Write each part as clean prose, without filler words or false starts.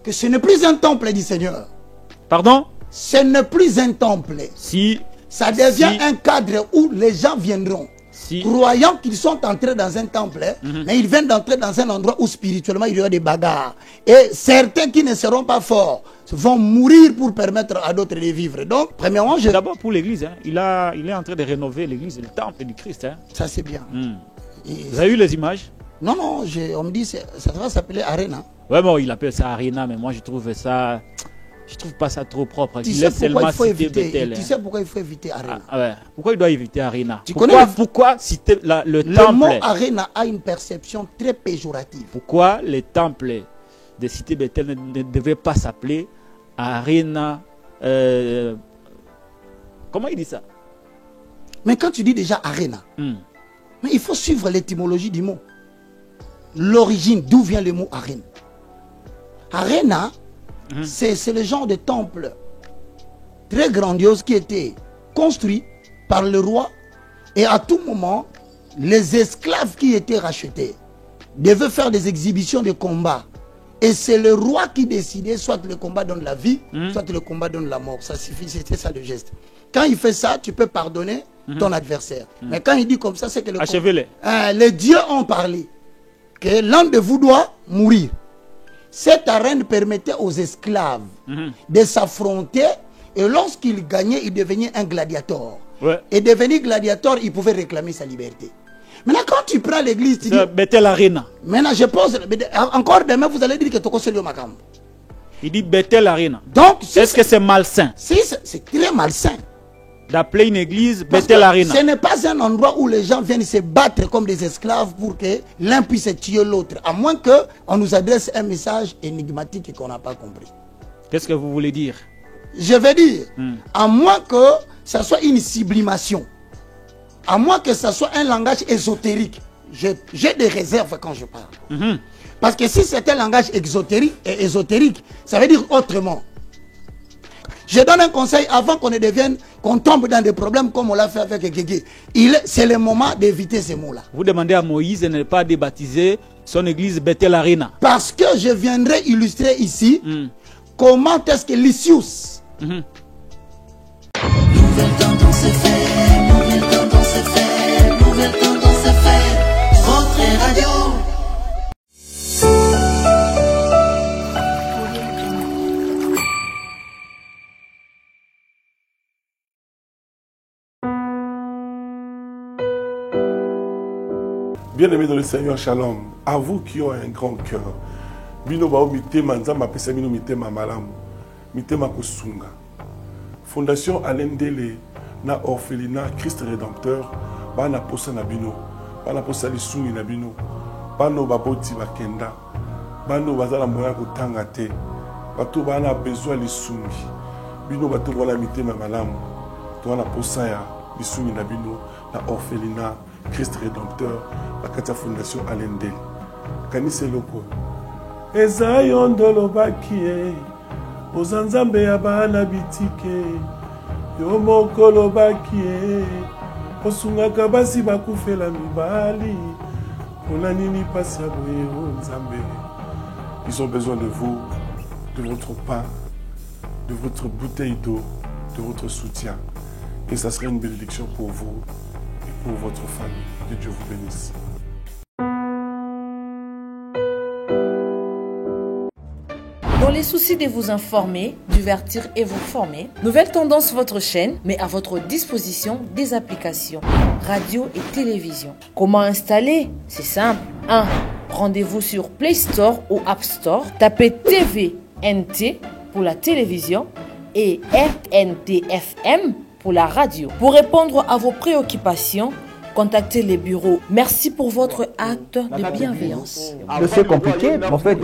que ce n'est plus un temple du Seigneur. Pardon? Ce n'est plus un temple. Si. Ça devient un cadre où les gens viendront. Croyant qu'ils sont entrés dans un temple, mais ils viennent d'entrer dans un endroit où spirituellement il y aura des bagarres. Et certains qui ne seront pas forts vont mourir pour permettre à d'autres de vivre. Donc, premièrement, d'abord pour l'église, hein, il est en train de rénover l'église, le temple du Christ. Hein. Ça c'est bien. Vous avez eu les images? Non, non, on me dit ça va s'appeler Arena. Ouais, bon, il appelle ça Arena, mais moi je trouve ça... Je trouve pas ça trop propre. Tu sais pourquoi il faut éviter Arena? Ouais. Pourquoi il doit éviter Arena? Pourquoi citer le temple? Le mot Arena a une perception très péjorative. Pourquoi les temples de Cité Bethel ne devaient pas s'appeler Arena? Comment il dit ça? Mais quand tu dis déjà Arena, mais il faut suivre l'étymologie du mot. L'origine, d'où vient le mot Arena? Arena, c'est le genre de temple très grandiose qui était construit par le roi, et à tout moment, les esclaves qui étaient rachetés devaient faire des exhibitions de combat. Et c'est le roi qui décidait, soit le combat donne la vie, soit le combat donne la mort. Ça suffit, c'était ça le geste. Quand il fait ça, tu peux pardonner ton adversaire. Mais quand il dit comme ça, c'est que les dieux ont parlé que l'un de vous doit mourir. Cette arène permettait aux esclaves de s'affronter, et lorsqu'ils gagnaient, ils devenaient un gladiateur. Et devenir gladiateur, il pouvait réclamer sa liberté. Maintenant, quand tu prends l'église, tu dis... Bethel Arena. Maintenant, je pose... Encore demain, vous allez dire que Toko Selio Makam. Il dit Bethel Arena. Donc, est-ce que c'est malsain? Si, c'est très malsain. D'appeler une église Bethel Arena. Ce n'est pas un endroit où les gens viennent se battre comme des esclaves pour que l'un puisse tuer l'autre. À moins qu'on nous adresse un message énigmatique et qu'on n'a pas compris. Qu'est-ce que vous voulez dire? Je vais dire, à moins que ça soit une sublimation, à moins que ça soit un langage ésotérique. J'ai des réserves quand je parle. Parce que si c'est un langage ésotérique, ça veut dire autrement. Je donne un conseil avant qu'on tombe dans des problèmes comme on l'a fait avec Guégué. C'est le moment d'éviter ces mots-là. Vous demandez à Moïse de ne pas débaptiser son église Bethel Arena. Parce que je viendrai illustrer ici comment est-ce que Lysius... Nouvelle tendance est faite, nouvelle tendance est faite, nouvelle tendance est faite. Rentrée radio. Bien-aimés dans le Seigneur, shalom. À vous qui ont un grand cœur. Bino bao mitema nzamba pesa bino mitema malamu. Mitema kosunga. Fondation Alendele na orphelinat Christ Rédempteur bana posa na bino. Bana posa lisungi na bino. Bano baboti bakenda. Bano bazala moya kotanga te. Bato bana besoin lisungi. Bino bato wana mitema malamu. To wana posa ya lisungi na bino na orphelinat Christ Rédempteur, la Katia Fondation Alendele. Kanise loko. Eza yondolo bakie, ozanzambe ya bana bitike, yo mokolo bakie, osungaka basi bakufela mibali, pona nini pasi ya boye o nzambe. Ils ont besoin de vous, de votre pain, de votre bouteille d'eau, de votre soutien. Et ça serait une bénédiction pour vous. Pour votre famille. Que Dieu vous bénisse. Dans les soucis de vous informer, divertir et vous former, Nouvelle Tendance, votre chaîne, met à votre disposition des applications, radio et télévision. Comment installer? C'est simple. 1. Rendez-vous sur Play Store ou App Store. Tapez TVNT pour la télévision et RNTFM pour la radio. Pour répondre à vos préoccupations, contactez les bureaux. Merci pour votre acte de bienveillance. C'est compliqué, en fait,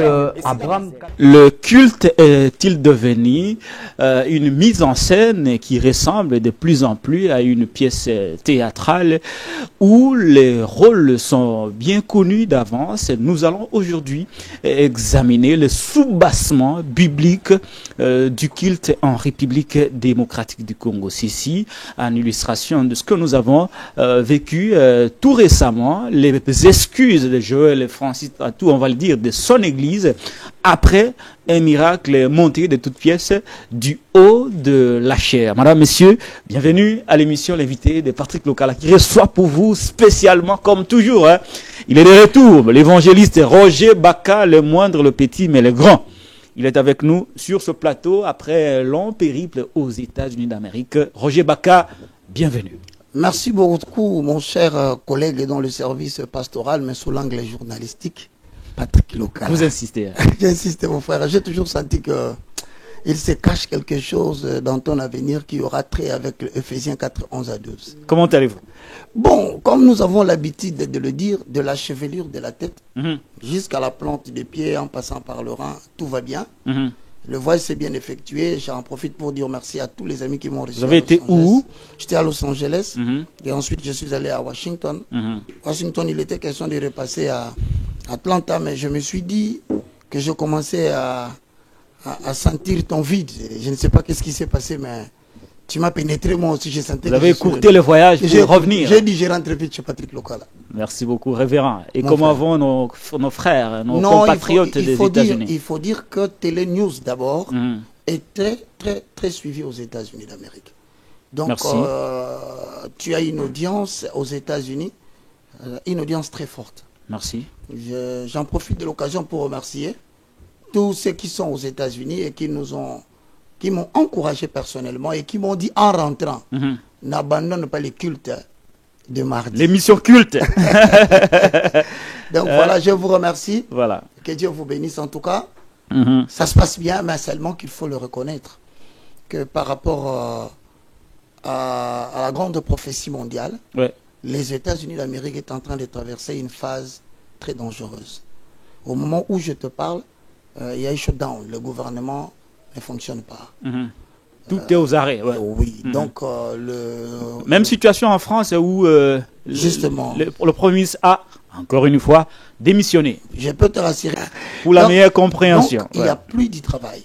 Abraham... Le culte est-il devenu une mise en scène qui ressemble de plus en plus à une pièce théâtrale où les rôles sont bien connus d'avance? Nous allons aujourd'hui examiner le soubassement biblique du culte en République démocratique du Congo. Ceci en illustration de ce que nous avons vécu tout récemment, les excuses de Joël et Francis Atou, on va le dire, de son église après un miracle monté de toutes pièces du haut de la chair. Madame, Messieurs, bienvenue à l'émission L'invité de Patrick Lokala qui reçoit pour vous spécialement, comme toujours, hein. Il est de retour, l'évangéliste Roger Baka, le moindre, le petit, mais le grand. Il est avec nous sur ce plateau après un long périple aux États-Unis d'Amérique. Roger Baka, bienvenue. Merci beaucoup, mon cher collègue dans le service pastoral, mais sous l'angle journalistique, Patrick Lokala. Vous insistez. Hein. J'insiste, mon frère. J'ai toujours senti que il se cache quelque chose dans ton avenir qui aura trait avec Ephésiens 4, 11 à 12. Comment allez-vous? Bon, comme nous avons l'habitude de le dire, de la chevelure de la tête jusqu'à la plante des pieds, en passant par le rein, tout va bien. Le voyage s'est bien effectué. J'en profite pour dire merci à tous les amis qui m'ont reçu. Vous avez été où? J'étais à Los Angeles et ensuite je suis allé à Washington. Washington, il était question de repasser à Atlanta, mais je me suis dit que je commençais à sentir ton vide. Je ne sais pas qu'est-ce qui s'est passé, mais tu m'as pénétré, moi aussi, j'ai senti. Vous avez écourté le voyage pour revenir. J'ai dit, je rentre vite chez Patrick Lokala. Merci beaucoup, révérend. Et Mon comment frère. vont nos frères, nos compatriotes des États-Unis? Il faut dire que Télé News, d'abord, est très, très, très suivi aux États-Unis d'Amérique. Donc, Merci. tu as une audience aux États-Unis, une audience très forte. Merci. J'en profite de l'occasion pour remercier tous ceux qui sont aux États-Unis et qui m'ont encouragé personnellement et qui m'ont dit en rentrant, n'abandonne pas les cultes de mardi. L'émission culte. Donc voilà, je vous remercie. Voilà. Que Dieu vous bénisse en tout cas. Ça se passe bien, mais seulement qu'il faut le reconnaître que par rapport à la grande prophétie mondiale, Ouais. les États-Unis d'Amérique est en train de traverser une phase très dangereuse. Au moment où je te parle, il y a un shutdown. Le gouvernement ne fonctionne pas. Tout est aux arrêts. Ouais. Oui, donc Même situation en France où Justement. le Premier ministre a, encore une fois, démissionné. je peux te rassurer. Pour la Donc- meilleure compréhension. donc, il n'y a plus du travail.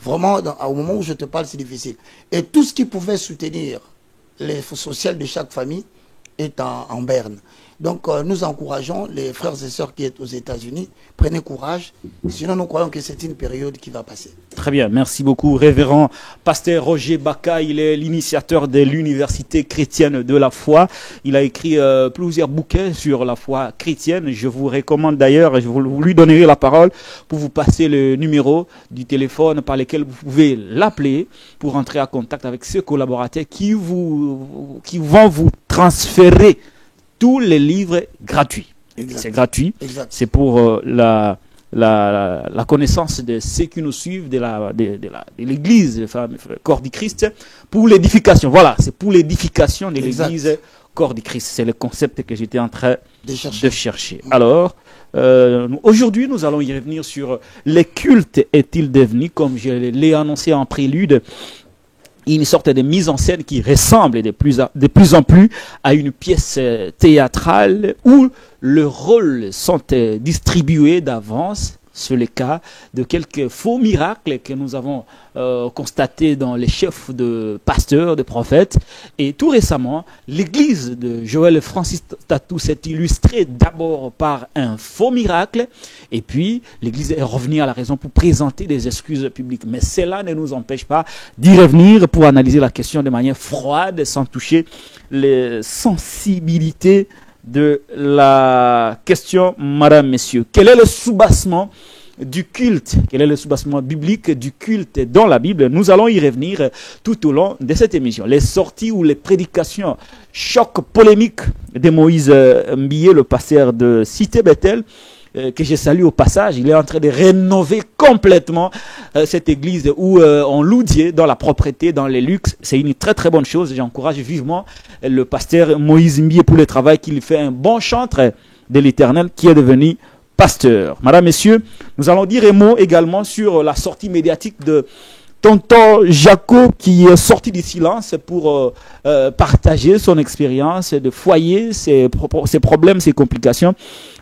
Vraiment, au moment où je te parle, c'est difficile. Et tout ce qui pouvait soutenir les sociales de chaque famille est en berne. Donc, nous encourageons les frères et sœurs qui sont aux États-Unis. Prenez courage. Sinon, nous croyons que c'est une période qui va passer. Très bien, merci beaucoup, révérend pasteur Roger Baka. Il est l'initiateur de l'Université chrétienne de la foi. Il a écrit plusieurs bouquins sur la foi chrétienne. Je vous recommande d'ailleurs, je vous lui donnerai la parole pour vous passer le numéro du téléphone par lequel vous pouvez l'appeler pour entrer en contact avec ce collaborateur qui vont vous transférer tous les livres gratuits. Exact. C'est gratuit. Exact. C'est pour la connaissance de ceux qui nous suivent de l'Église, corps du Christ, pour l'édification. Voilà, c'est pour l'édification de Exact. l'Église, corps du Christ. C'est le concept que j'étais en train De chercher. de chercher. Alors, aujourd'hui, nous allons y revenir sur les cultes est-il devenu, comme je l'ai annoncé en prélude, une sorte de mise en scène qui ressemble de plus en plus à une pièce théâtrale où les rôles sont distribués d'avance. C'est le cas de quelques faux miracles que nous avons constatés dans les chefs de pasteurs, de prophètes. Et tout récemment, l'église de Joël Francis Tatou s'est illustrée d'abord par un faux miracle. Et puis, l'église est revenue à la raison pour présenter des excuses publiques. Mais cela ne nous empêche pas d'y revenir pour analyser la question de manière froide, sans toucher les sensibilités de la question, madame, messieurs. Quel est le soubassement du culte? Quel est le soubassement biblique du culte dans la Bible? Nous allons y revenir tout au long de cette émission. Les sorties ou les prédications choc polémiques de Moïse Mbié, le pasteur de Cité Bethel, que je salue au passage. Il est en train de rénover complètement cette église où on loue Dieu dans la propreté, dans les luxes. C'est une très très bonne chose. J'encourage vivement le pasteur Moïse Mbié pour le travail qu'il fait, un bon chantre de l'Éternel qui est devenu pasteur. Madame, messieurs, nous allons dire un mot également sur la sortie médiatique de tonton Jaco qui est sorti du silence pour partager son expérience de foyer, ses problèmes, ses complications.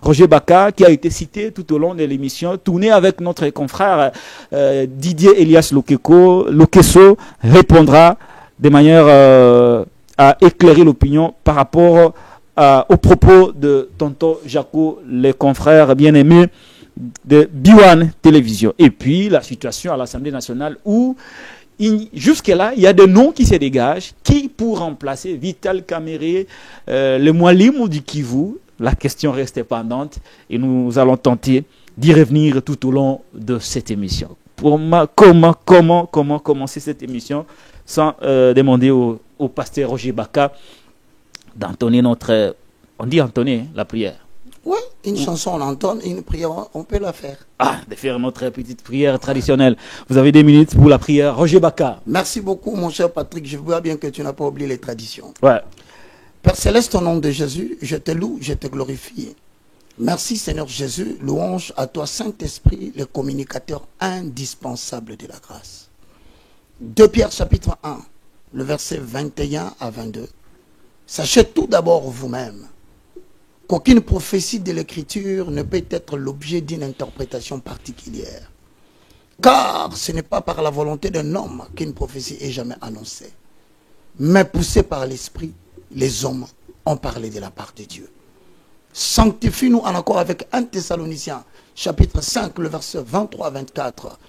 Roger Baka, qui a été cité tout au long de l'émission, tourné avec notre confrère Didier Elias Lokeso, répondra de manière à éclairer l'opinion par rapport aux propos de tonton Jaco, les confrères bien-aimés de Biwan Télévision. Et puis la situation à l'Assemblée nationale où jusque-là, il y a des noms qui se dégagent. Qui pour remplacer Vital Kamere, le Mwalim du Kivu? La question reste pendante et nous allons tenter d'y revenir tout au long de cette émission. Comment commencer cette émission sans demander au pasteur Roger Baka d'entonner notre... On dit entonner la prière. Oui, une chanson on entonne, une prière on peut la faire. Ah, de faire notre petite prière traditionnelle. Vous avez 2 minutes pour la prière. Roger Baka. Merci beaucoup mon cher Patrick, je vois bien que tu n'as pas oublié les traditions. Ouais. Père Céleste, au nom de Jésus, je te loue, je te glorifie. Merci Seigneur Jésus, louange à toi Saint-Esprit, le communicateur indispensable de la grâce. 2 Pierre chapitre 1, le verset 21 à 22. Sachez tout d'abord vous-même qu'aucune prophétie de l'Écriture ne peut être l'objet d'une interprétation particulière. Car ce n'est pas par la volonté d'un homme qu'une prophétie est jamais annoncée. Mais poussée par l'Esprit, les hommes ont parlé de la part de Dieu. Sanctifie-nous en accord avec 1 Thessaloniciens, chapitre 5, le verset 23 à 24.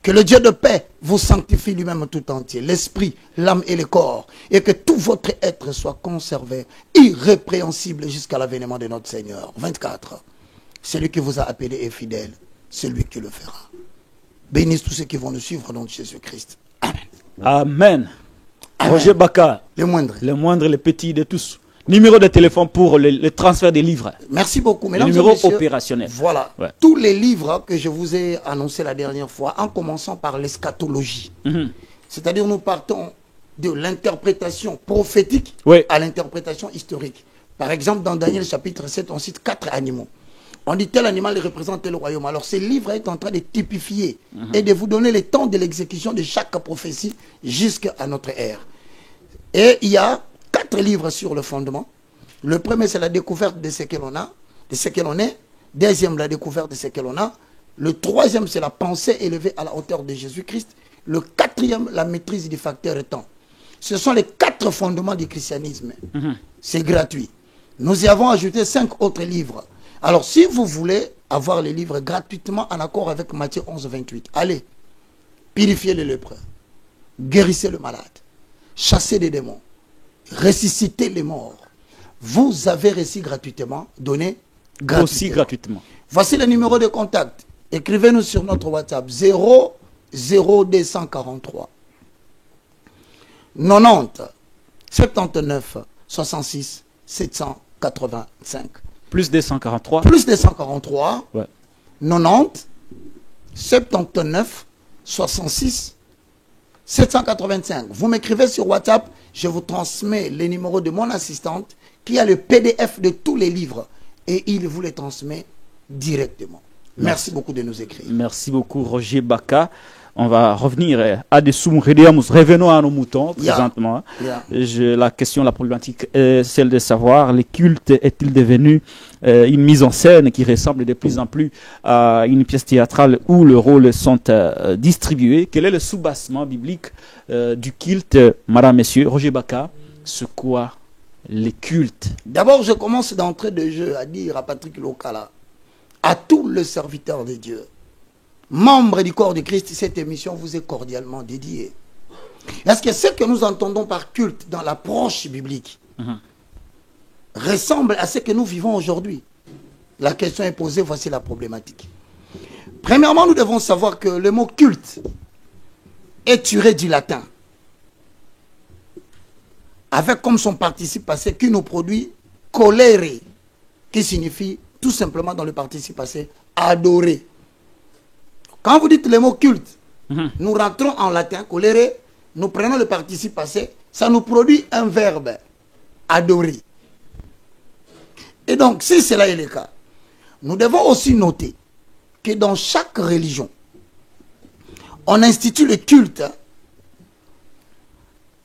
Que le Dieu de paix vous sanctifie lui-même tout entier, l'esprit, l'âme et le corps, et que tout votre être soit conservé, irrépréhensible jusqu'à l'avènement de notre Seigneur. 24. Celui qui vous a appelé est fidèle, celui qui le fera. Bénisse tous ceux qui vont nous suivre au nom de Jésus-Christ. Amen. Amen. Amen. Roger Baka. Les moindres. Le moindre, le petit de tous. Numéro de téléphone pour le transfert des livres. Merci beaucoup. Le numéro opérationnel. Voilà. Ouais. Tous les livres que je vous ai annoncés la dernière fois, en commençant par l'eschatologie. C'est-à-dire nous partons de l'interprétation prophétique à l'interprétation historique. Par exemple, dans Daniel chapitre 7, on cite 4 animaux. On dit tel animal représente tel royaume. Alors ce livre est en train de typifier et de vous donner le temps de l'exécution de chaque prophétie jusqu'à notre ère. Et il y a 4 livres sur le fondement. Le premier, c'est la découverte de ce que l'on a, de ce que l'on est. Deuxième, la découverte de ce que l'on a. Le troisième, c'est la pensée élevée à la hauteur de Jésus-Christ. Le quatrième, la maîtrise du facteur temps. Ce sont les 4 fondements du christianisme. C'est gratuit. Nous y avons ajouté 5 autres livres. Alors, si vous voulez avoir les livres gratuitement en accord avec Matthieu 11, 28, allez, purifiez les lépreux, guérissez le malade, chassez des démons, ressuscitez les morts. Vous avez reçu gratuitement, donné gratuitement. Aussi gratuitement. Voici le numéro de contact. Écrivez-nous sur notre WhatsApp 00243 90 79 66 785. Plus 243. Plus 243. Ouais. 90 79 66 785. Vous m'écrivez sur WhatsApp, je vous transmets les numéros de mon assistante qui a le PDF de tous les livres et il vous les transmet directement. Merci beaucoup de nous écrire. Merci beaucoup Roger Baka. On va revenir à des revenons à nos moutons présentement. La question, la problématique est celle de savoir, le culte est-il devenu une mise en scène qui ressemble de plus en plus à une pièce théâtrale où les rôles sont distribués? Quel est le soubassement biblique du culte, madame, messieurs? Roger Baka, c'est quoi les cultes? D'abord, je commence d'entrée de jeu à dire à Patrick Lokala, à tous les serviteurs de Dieu, membres du corps de Christ, cette émission vous est cordialement dédiée. Est-ce que ce que nous entendons par culte dans l'approche biblique ressemble à ce que nous vivons aujourd'hui? La question est posée, voici la problématique. Premièrement, nous devons savoir que le mot culte est tiré du latin, avec comme son participe passé qui nous produit colere, qui signifie tout simplement dans le participe passé adorer. Quand vous dites le mot culte, nous rentrons en latin, colere, nous prenons le participe passé, ça nous produit un verbe, adorer. Et donc, si cela est le cas, nous devons aussi noter que dans chaque religion, on institue le culte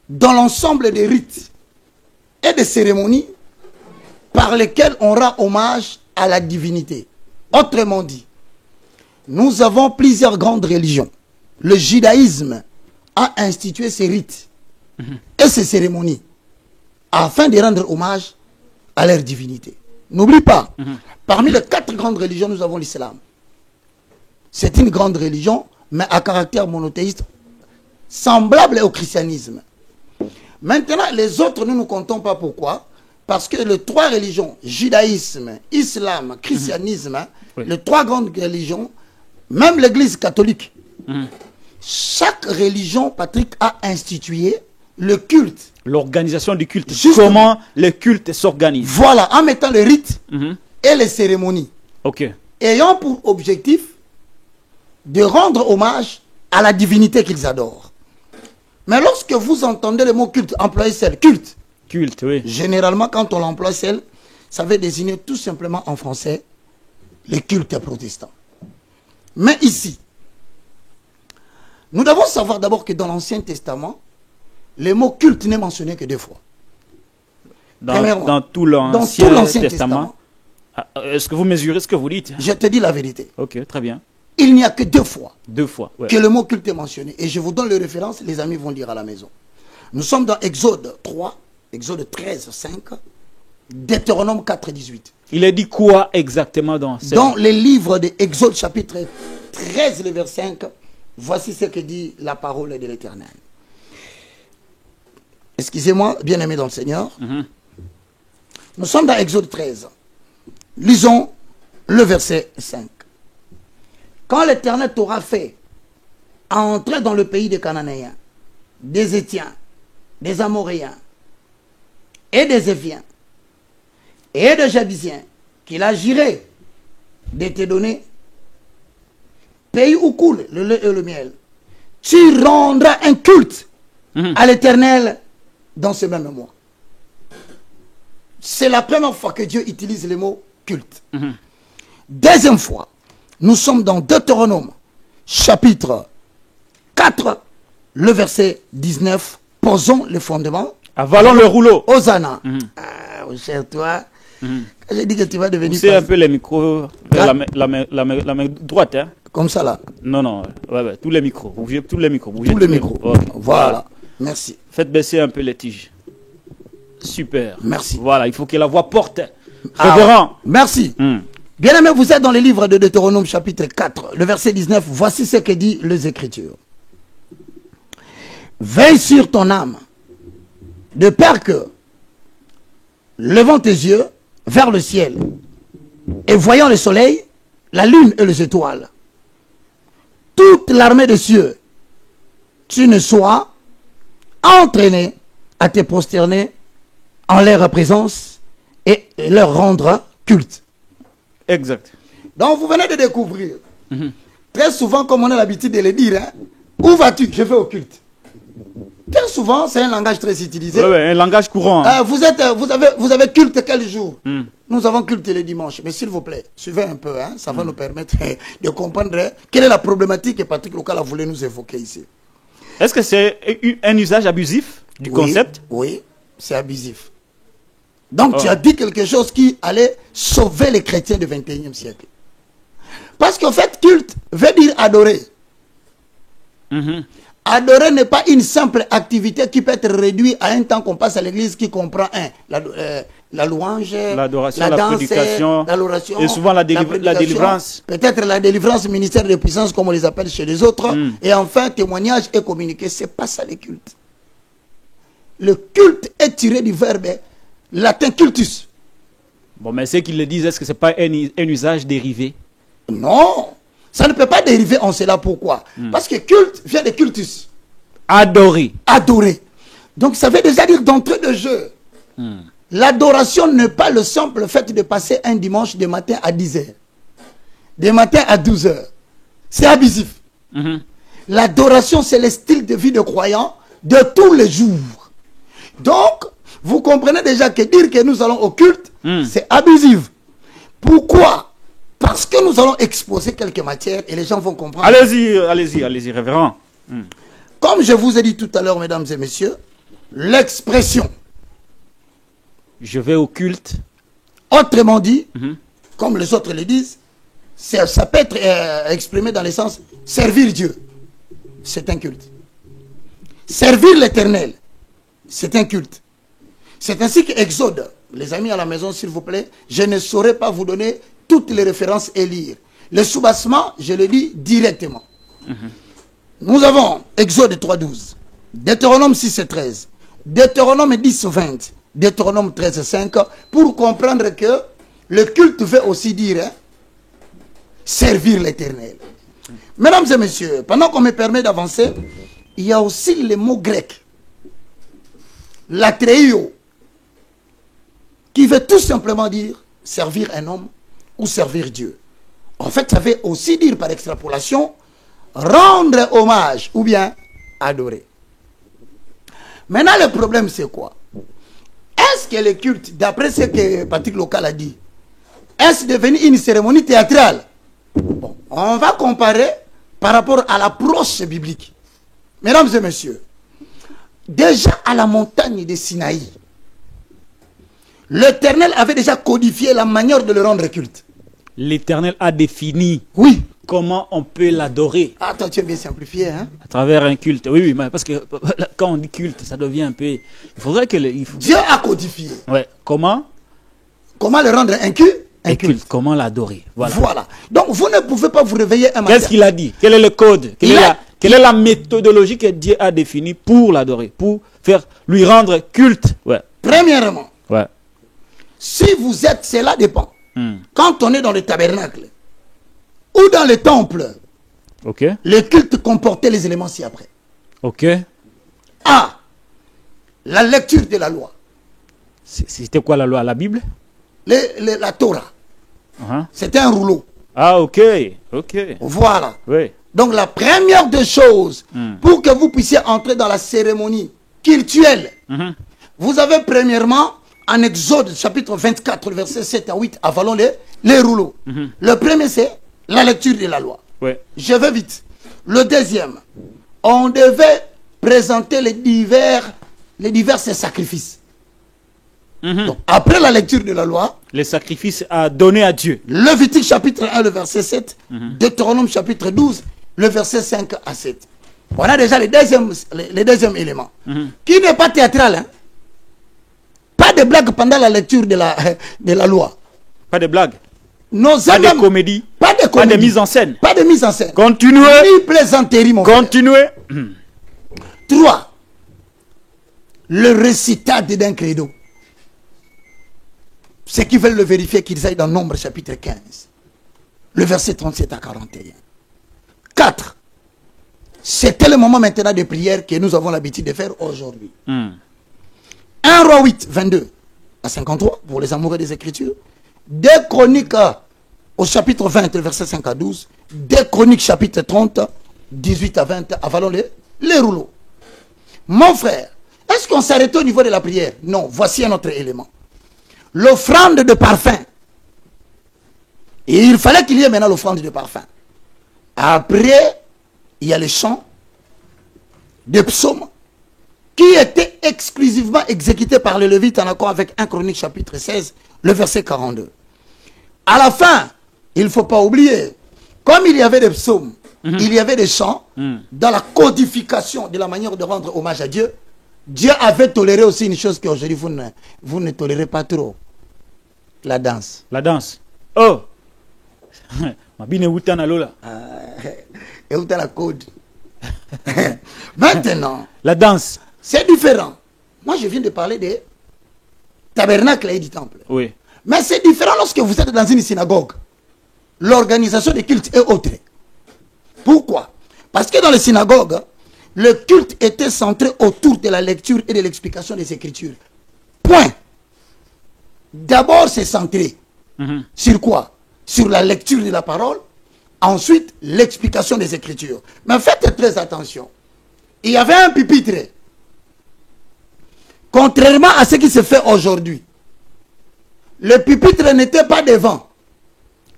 dans l'ensemble des rites et des cérémonies par lesquelles on rend hommage à la divinité. Autrement dit, nous avons plusieurs grandes religions. Le judaïsme a institué ses rites et ses cérémonies afin de rendre hommage à leur divinité. N'oublie pas, parmi les 4 grandes religions, nous avons l'islam. c'est une grande religion, mais à caractère monothéiste, semblable au christianisme. Maintenant, les autres, nous ne comptons pas. Pourquoi? Parce que les trois religions, judaïsme, islam, christianisme, les trois grandes religions, même l'église catholique, chaque religion, Patrick, a institué le culte. L'organisation du culte. Justement. Comment le culte s'organise. Voilà, en mettant les rites et les cérémonies, Ok. ayant pour objectif de rendre hommage à la divinité qu'ils adorent. Mais lorsque vous entendez le mot culte, employé seul, culte, Culte, oui. généralement quand on l'emploie seul, ça veut désigner tout simplement en français les cultes protestants. Mais ici, nous devons savoir d'abord que dans l'Ancien Testament, le mot culte n'est mentionné que 2 fois. Premièrement, Dans tout l'Ancien Testament. Ah, est-ce que vous mesurez ce que vous dites? Je te dis la vérité. Ok, très bien. Il n'y a que 2 fois 2 fois. Ouais. que le mot culte est mentionné. Et je vous donne les références, les amis vont lire à la maison. Nous sommes dans Exode 3, Exode 13, 5, Deutéronome 4, 18. Il est dit quoi exactement dans cette... Dans les livres de Exode chapitre 13, le verset 5, voici ce que dit la parole de l'Éternel. Excusez-moi, bien-aimés dans le Seigneur. Nous sommes dans Exode 13. Lisons le verset 5. Quand l'Éternel t'aura fait entrer dans le pays des Cananéens, des Hétiens, des Amoréens, et des Éphiens, et des Jébusiens, qu'il a juré de te donner, pays où coule le lait et le miel, tu rendras un culte à l'Éternel dans ce même mois. C'est la première fois que Dieu utilise le mot culte. Deuxième fois, nous sommes dans Deutéronome, chapitre 4, le verset 19. Posons le fondement. Avalons le rouleau. Hosanna. Ah, mon cher toi, quand j'ai dit que tu vas devenir... C'est un peu les micros vers la main droite. Hein? Comme ça là. Non, ouais, tous les micros. Bougez tous les micros. Tous les micros. Ok. Voilà. Merci. Faites baisser un peu les tiges. Super. Merci. Voilà, il faut que la voix porte. Ah, Révérend. merci. Bien aimé, vous êtes dans les livres de Deutéronome chapitre 4, le verset 19. Voici ce que dit les Écritures. Veille sur ton âme, de peur que, levant tes yeux vers le ciel, et voyant le soleil, la lune et les étoiles, toute l'armée des cieux, tu ne sois entraîné à te prosterner en leur présence et leur rendre culte. Exact. Donc vous venez de découvrir. Très souvent, comme on a l'habitude de le dire, hein, où vas-tu? Je vais au culte. Très souvent, c'est un langage très utilisé. Ouais, un langage courant. Vous avez culte quel jour? Nous avons culte le dimanche. Mais s'il vous plaît, suivez un peu. Hein, ça va nous permettre de comprendre quelle est la problématique que Patrick Local a voulu nous évoquer ici. Est-ce que c'est un usage abusif du concept? Oui, c'est abusif. Donc tu as dit quelque chose qui allait sauver les chrétiens du 21e siècle. Parce qu'en fait, culte veut dire adorer. Adorer n'est pas une simple activité qui peut être réduite à un temps qu'on passe à l'église qui comprend la louange, l'adoration, la danse, prédication, l'adoration, et souvent la délivrance. Peut-être la délivrance, ministère de puissance comme on les appelle chez les autres. Et enfin, témoignage et communiquer. C'est pas ça le culte. Le culte est tiré du verbe latin cultus. Bon, mais ceux qui le disent, est-ce que c'est pas un usage dérivé? Non, ça ne peut pas dériver en cela. Pourquoi? Parce que culte vient de cultus. Adorer. Adorer. Donc ça veut déjà dire d'entrée de jeu. L'adoration n'est pas le simple fait de passer un dimanche de matin à 10h. De matin à 12h. C'est abusif. L'adoration, c'est le style de vie de croyant de tous les jours. Donc, vous comprenez déjà que dire que nous allons au culte, c'est abusif. Pourquoi? Parce que nous allons exposer quelques matières et les gens vont comprendre. Allez-y, révérend. Comme je vous ai dit tout à l'heure, mesdames et messieurs, l'expression. Je vais au culte. Autrement dit, comme les autres le disent, ça peut être exprimé dans le sens servir Dieu. C'est un culte. Servir l'Éternel. C'est un culte. C'est ainsi qu'Exode, les amis à la maison, s'il vous plaît, je ne saurais pas vous donner toutes les références et lire. Le soubassement, je le dis directement. Nous avons Exode 3.12, Deutéronome 6.13, Deutéronome 10.20, Deutéronome 13.5, pour comprendre que le culte veut aussi dire servir l'Éternel. Mesdames et messieurs, pendant qu'on me permet d'avancer, il y a aussi les mots grecs. Latreio, qui veut tout simplement dire servir un homme ou servir Dieu. En fait, ça veut aussi dire par extrapolation rendre hommage ou bien adorer. Maintenant, le problème, c'est quoi? Est-ce que le culte, d'après ce que Patrick Local a dit, est-ce devenu une cérémonie théâtrale? Bon, on va comparer par rapport à l'approche biblique. Mesdames et messieurs, déjà à la montagne de Sinaï, l'Éternel avait déjà codifié la manière de le rendre culte. L'Éternel a défini Oui. comment on peut l'adorer. Attends, tu es bien simplifié, hein? À travers un culte. Oui, oui, mais parce que quand on dit culte, ça devient un peu... Il faudrait que... Dieu a codifié. Ouais. Comment? Comment le rendre un culte? Un culte. Comment l'adorer? Voilà. Voilà. Donc, vous ne pouvez pas vous réveiller un matin. Qu'est-ce qu'il a dit? Quel est le code? Quelle est la méthodologie que Dieu a définie pour l'adorer? Pour faire, lui rendre culte? Ouais. Premièrement, Ouais. si vous êtes, cela dépend. Quand on est dans le tabernacle ou dans le temple, Ok. le culte comportait les éléments ci-après. Ok. A. La lecture de la loi. C'était quoi la loi? La Bible? La Torah. Uh-huh. C'était un rouleau. Ah, ok. Ok. Voilà. Oui. Donc la première des choses, pour que vous puissiez entrer dans la cérémonie cultuelle, vous avez premièrement, en Exode chapitre 24, versets 7 à 8, avalons les rouleaux. Le premier, c'est la lecture de la loi. Oui. Je vais vite. Le deuxième, on devait présenter les divers sacrifices. Donc, après la lecture de la loi, Les sacrifices à donner à Dieu. Lévitique chapitre 1, le verset 7, Deutéronome chapitre 12, le verset 5 à 7. On a déjà les deuxièmes éléments. Qui n'est pas théâtral. Hein? Pas de blague pendant la lecture de la loi. Pas de blague. Pas de comédie. Pas de comédie. Pas de mise en scène. Pas de mise en scène. Continuez. Ni plaisanterie, mon frère. Continuez. 3. Le récitat d'un credo. Ceux qui veulent le vérifier, qu'ils aillent dans Nombre chapitre 15. Le verset 37 à 41. 4. C'était le moment maintenant de prière que nous avons l'habitude de faire aujourd'hui. 1 Roi 8, 22 à 53, pour les amoureux des Écritures. 2 Chroniques au chapitre 20, verset 5 à 12. 2 Chroniques chapitre 30, 18 à 20, avalons les rouleaux. Mon frère, est-ce qu'on s'arrête au niveau de la prière? Non, voici un autre élément. L'offrande de parfum. Et il fallait qu'il y ait maintenant l'offrande de parfum. Après, il y a le chant de psaumes qui était exclusivement exécuté par les Lévites en accord avec 1 Chronique chapitre 16, le verset 42. À la fin, il ne faut pas oublier, comme il y avait des psaumes, il y avait des chants, dans la codification de la manière de rendre hommage à Dieu, Dieu avait toléré aussi une chose qu'aujourd'hui vous ne tolérez pas trop. La danse. La danse. Oh. Et où t'as la code? Maintenant. La danse. C'est différent. Moi, je viens de parler des tabernacles et du temple. Oui. Mais c'est différent lorsque vous êtes dans une synagogue. L'organisation des cultes est autre. Pourquoi? Parce que dans les synagogues, le culte était centré autour de la lecture et de l'explication des Écritures. Point. D'abord, c'est centré. Sur quoi? Sur la lecture de la parole. Ensuite, l'explication des Écritures. Mais faites très attention. Il y avait un pupitre. Contrairement à ce qui se fait aujourd'hui. Le pupitre n'était pas devant.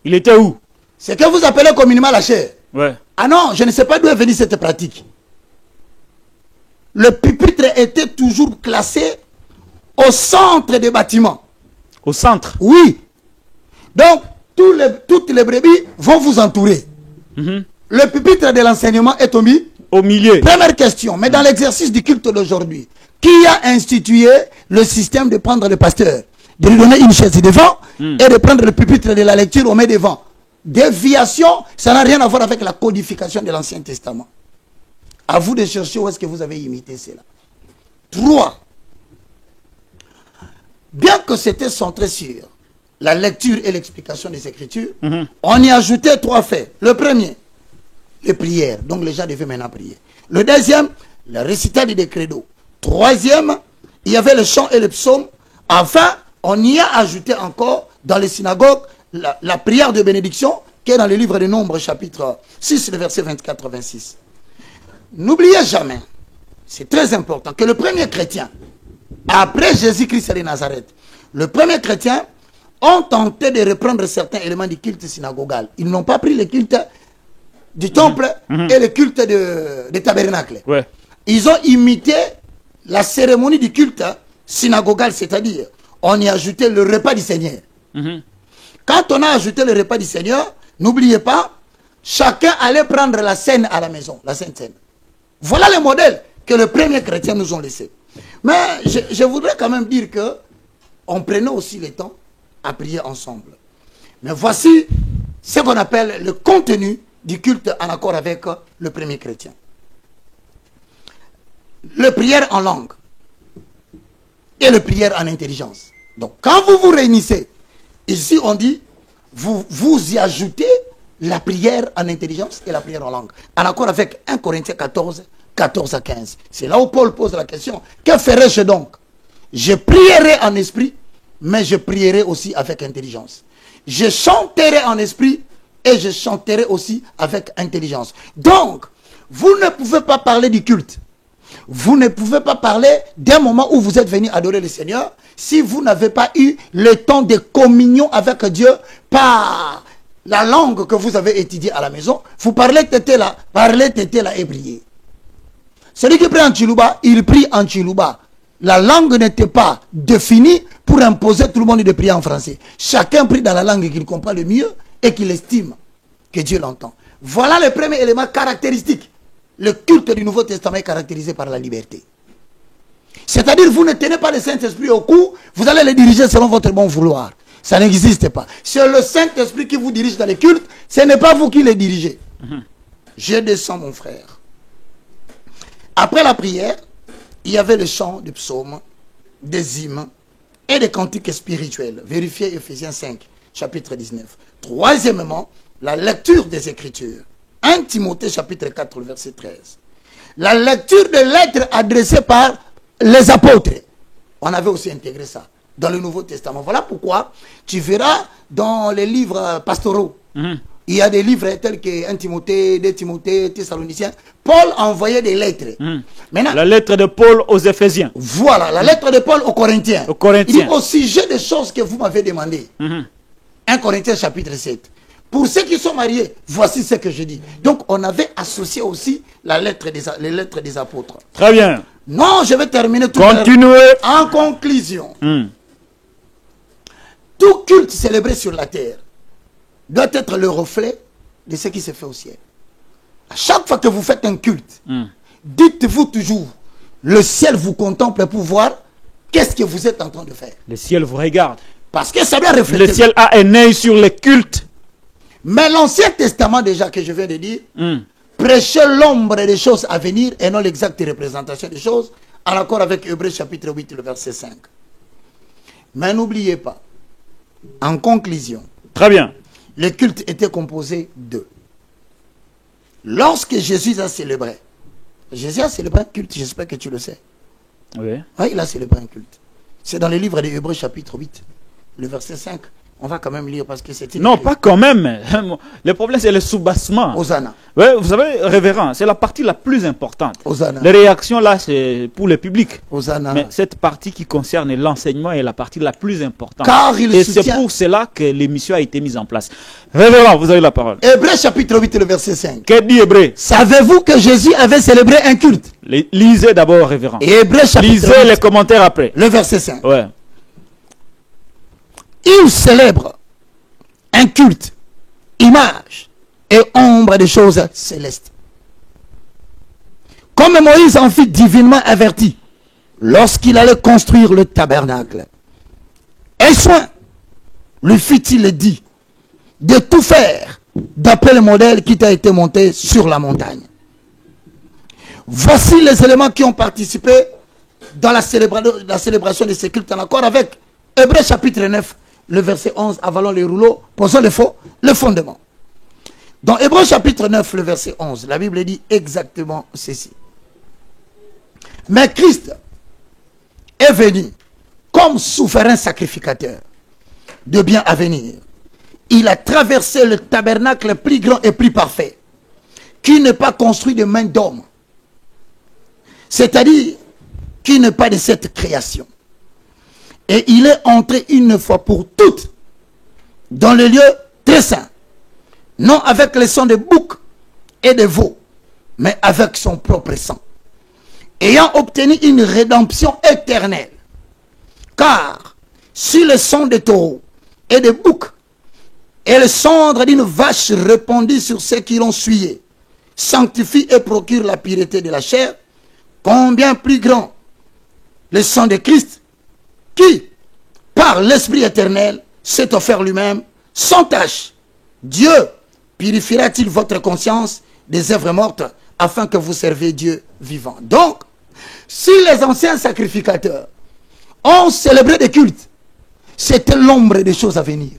Il était où? C'est que vous appelez communément la chair. Ouais. Ah non, je ne sais pas d'où est venue cette pratique. Le pupitre était toujours classé au centre des bâtiments. Au centre? Oui. Donc, toutes les brebis vont vous entourer. Le pupitre de l'enseignement est au milieu. Première question, mais dans l'exercice du culte d'aujourd'hui, qui a institué le système de prendre le pasteur, de lui donner une chaise devant et de prendre le pupitre de la lecture au met devant? déviation, ça n'a rien à voir avec la codification de l'Ancien Testament. À vous de chercher où est-ce que vous avez imité cela. 3. Bien que c'était centré sur la lecture et l'explication des Écritures, on y ajoutait 3 faits. Le premier, les prières. Donc les gens devaient maintenant prier. Le deuxième, le récital des credos. Troisième, il y avait le chant et le psaume. Enfin, on y a ajouté encore dans les synagogues la prière de bénédiction qui est dans le livre des Nombres, chapitre 6, le verset 24-26. N'oubliez jamais, c'est très important, que le premier chrétien, après Jésus-Christ de Nazareth, le premier chrétien ont tenté de reprendre certains éléments du culte synagogal. Ils n'ont pas pris le culte du temple et le culte des tabernacles. Ouais. Ils ont imité la cérémonie du culte synagogal, c'est-à-dire on y a ajouté le repas du Seigneur. Quand on a ajouté le repas du Seigneur, n'oubliez pas, chacun allait prendre la scène à la maison, la Sainte Seine. Voilà le modèle que les premiers chrétiens nous ont laissé. Mais je voudrais quand même dire que on prenait aussi le temps à prier ensemble. Mais voici ce qu'on appelle le contenu du culte en accord avec le premier chrétien. Le prière en langue et le prière en intelligence. Donc quand vous vous réunissez, ici on dit, vous y ajoutez la prière en intelligence et la prière en langue. En accord avec 1 Corinthiens 14, 14 à 15. C'est là où Paul pose la question. Que ferai-je donc? Je prierai en esprit, mais je prierai aussi avec intelligence. Je chanterai en esprit et je chanterai aussi avec intelligence. Donc, vous ne pouvez pas parler du culte. Vous ne pouvez pas parler d'un moment où vous êtes venu adorer le Seigneur si vous n'avez pas eu le temps de communion avec Dieu par la langue que vous avez étudiée à la maison. Vous parlez tété là et priez. Celui qui prie en Chiluba, il prie en Chiluba. La langue n'était pas définie pour imposer tout le monde de prier en français. Chacun prie dans la langue qu'il comprend le mieux et qu'il estime que Dieu l'entend. Voilà le premier élément caractéristique. Le culte du Nouveau Testament est caractérisé par la liberté. C'est-à-dire, vous ne tenez pas le Saint-Esprit au cou, vous allez le diriger selon votre bon vouloir. Ça n'existe pas. C'est le Saint-Esprit qui vous dirige dans les cultes, ce n'est pas vous qui le dirigez. Je descends, mon frère. Après la prière, il y avait le chant du psaume, des hymnes et des cantiques spirituels. Vérifiez Ephésiens 5, chapitre 19. Troisièmement, la lecture des Écritures. 1 Timothée chapitre 4, verset 13. La lecture des lettres adressées par les apôtres. On avait aussi intégré ça dans le Nouveau Testament. Voilà pourquoi tu verras dans les livres pastoraux, il y a des livres tels que 1 Timothée, 2 Timothée, Thessaloniciens. Paul envoyait des lettres. Maintenant, la lettre de Paul aux Éphésiens. Voilà, la lettre de Paul aux Corinthiens. Il dit au sujet des choses que vous m'avez demandé. 1 Corinthiens chapitre 7. Pour ceux qui sont mariés, voici ce que je dis. Donc, on avait associé aussi les lettres des apôtres. Très bien. Non, je vais terminer tout Continuez. En conclusion, tout culte célébré sur la terre doit être le reflet de ce qui se fait au ciel. À chaque fois que vous faites un culte, dites-vous toujours, le ciel vous contemple pour voir qu'est-ce que vous êtes en train de faire. Le ciel vous regarde. Parce que ça doit refléter. Le ciel a un œil sur les cultes. Mais l'Ancien Testament déjà que je viens de dire, prêchait l'ombre des choses à venir et non l'exacte représentation des choses, en accord avec Hébreux chapitre 8, le verset 5. Mais n'oubliez pas, en conclusion, très bien, le culte était composé de. Lorsque Jésus a célébré un culte, j'espère que tu le sais. Oui. Oui, il a célébré un culte. C'est dans le livre de Hébreux chapitre 8, le verset 5. On va quand même lire parce que c'est... Non, pas quand même. Le problème, c'est le soubassement. Hosanna. Oui, vous savez, révérend, c'est la partie la plus importante. Hosanna. Les réactions, là, c'est pour le public. Hosanna. Mais cette partie qui concerne l'enseignement est la partie la plus importante. Car il Et soutient... c'est pour cela que l'émission a été mise en place. Révérend, vous avez la parole. Hébreux chapitre 8, le verset 5. Que dit Hébreux? Savez-vous que Jésus avait célébré un culte? Lisez d'abord, révérend. Et Hébreux chapitre Lisez 8, les commentaires après. le verset 5. Ouais. Il célèbre un culte, image et ombre des choses célestes. Comme Moïse en fit divinement averti lorsqu'il allait construire le tabernacle. Et soin lui fit-il dit de tout faire d'après le modèle qui t'a été monté sur la montagne. Voici les éléments qui ont participé dans la célébration de ces cultes en accord avec Hébreux chapitre 9, le verset 11, avalons les rouleaux, posons le fondement. Dans Hébreux chapitre 9, le verset 11, la Bible dit exactement ceci. Mais Christ est venu comme souverain sacrificateur de bien à venir. Il a traversé le tabernacle plus grand et plus parfait, qui n'est pas construit de main d'homme, c'est-à-dire qui n'est pas de cette création. Et il est entré une fois pour toutes dans le lieu très saint, non avec le sang de bouc et de veau, mais avec son propre sang, ayant obtenu une rédemption éternelle. Car si le sang de taureau et de bouc et le cendre d'une vache répandue sur ceux qui l'ont souillé sanctifie et procure la pureté de la chair, combien plus grand le sang de Christ, qui, par l'Esprit éternel, s'est offert lui-même sans tache. Dieu purifiera-t-il votre conscience des œuvres mortes afin que vous serviez Dieu vivant. Donc, si les anciens sacrificateurs ont célébré des cultes, c'était l'ombre des choses à venir.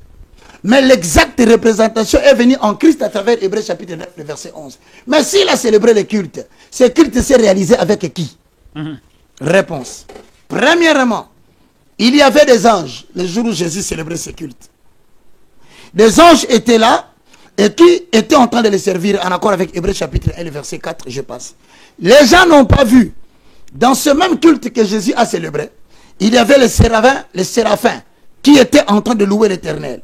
Mais l'exacte représentation est venue en Christ à travers Hébreux chapitre 9, verset 11. Mais s'il a célébré les cultes, ces cultes s'est réalisé avec qui? Réponse. Premièrement, il y avait des anges le jour où Jésus célébrait ses cultes. Des anges étaient là et qui étaient en train de les servir en accord avec Hébreux chapitre 1, verset 4, je passe. Les gens n'ont pas vu. Dans ce même culte que Jésus a célébré, il y avait les séraphins qui étaient en train de louer l'Éternel.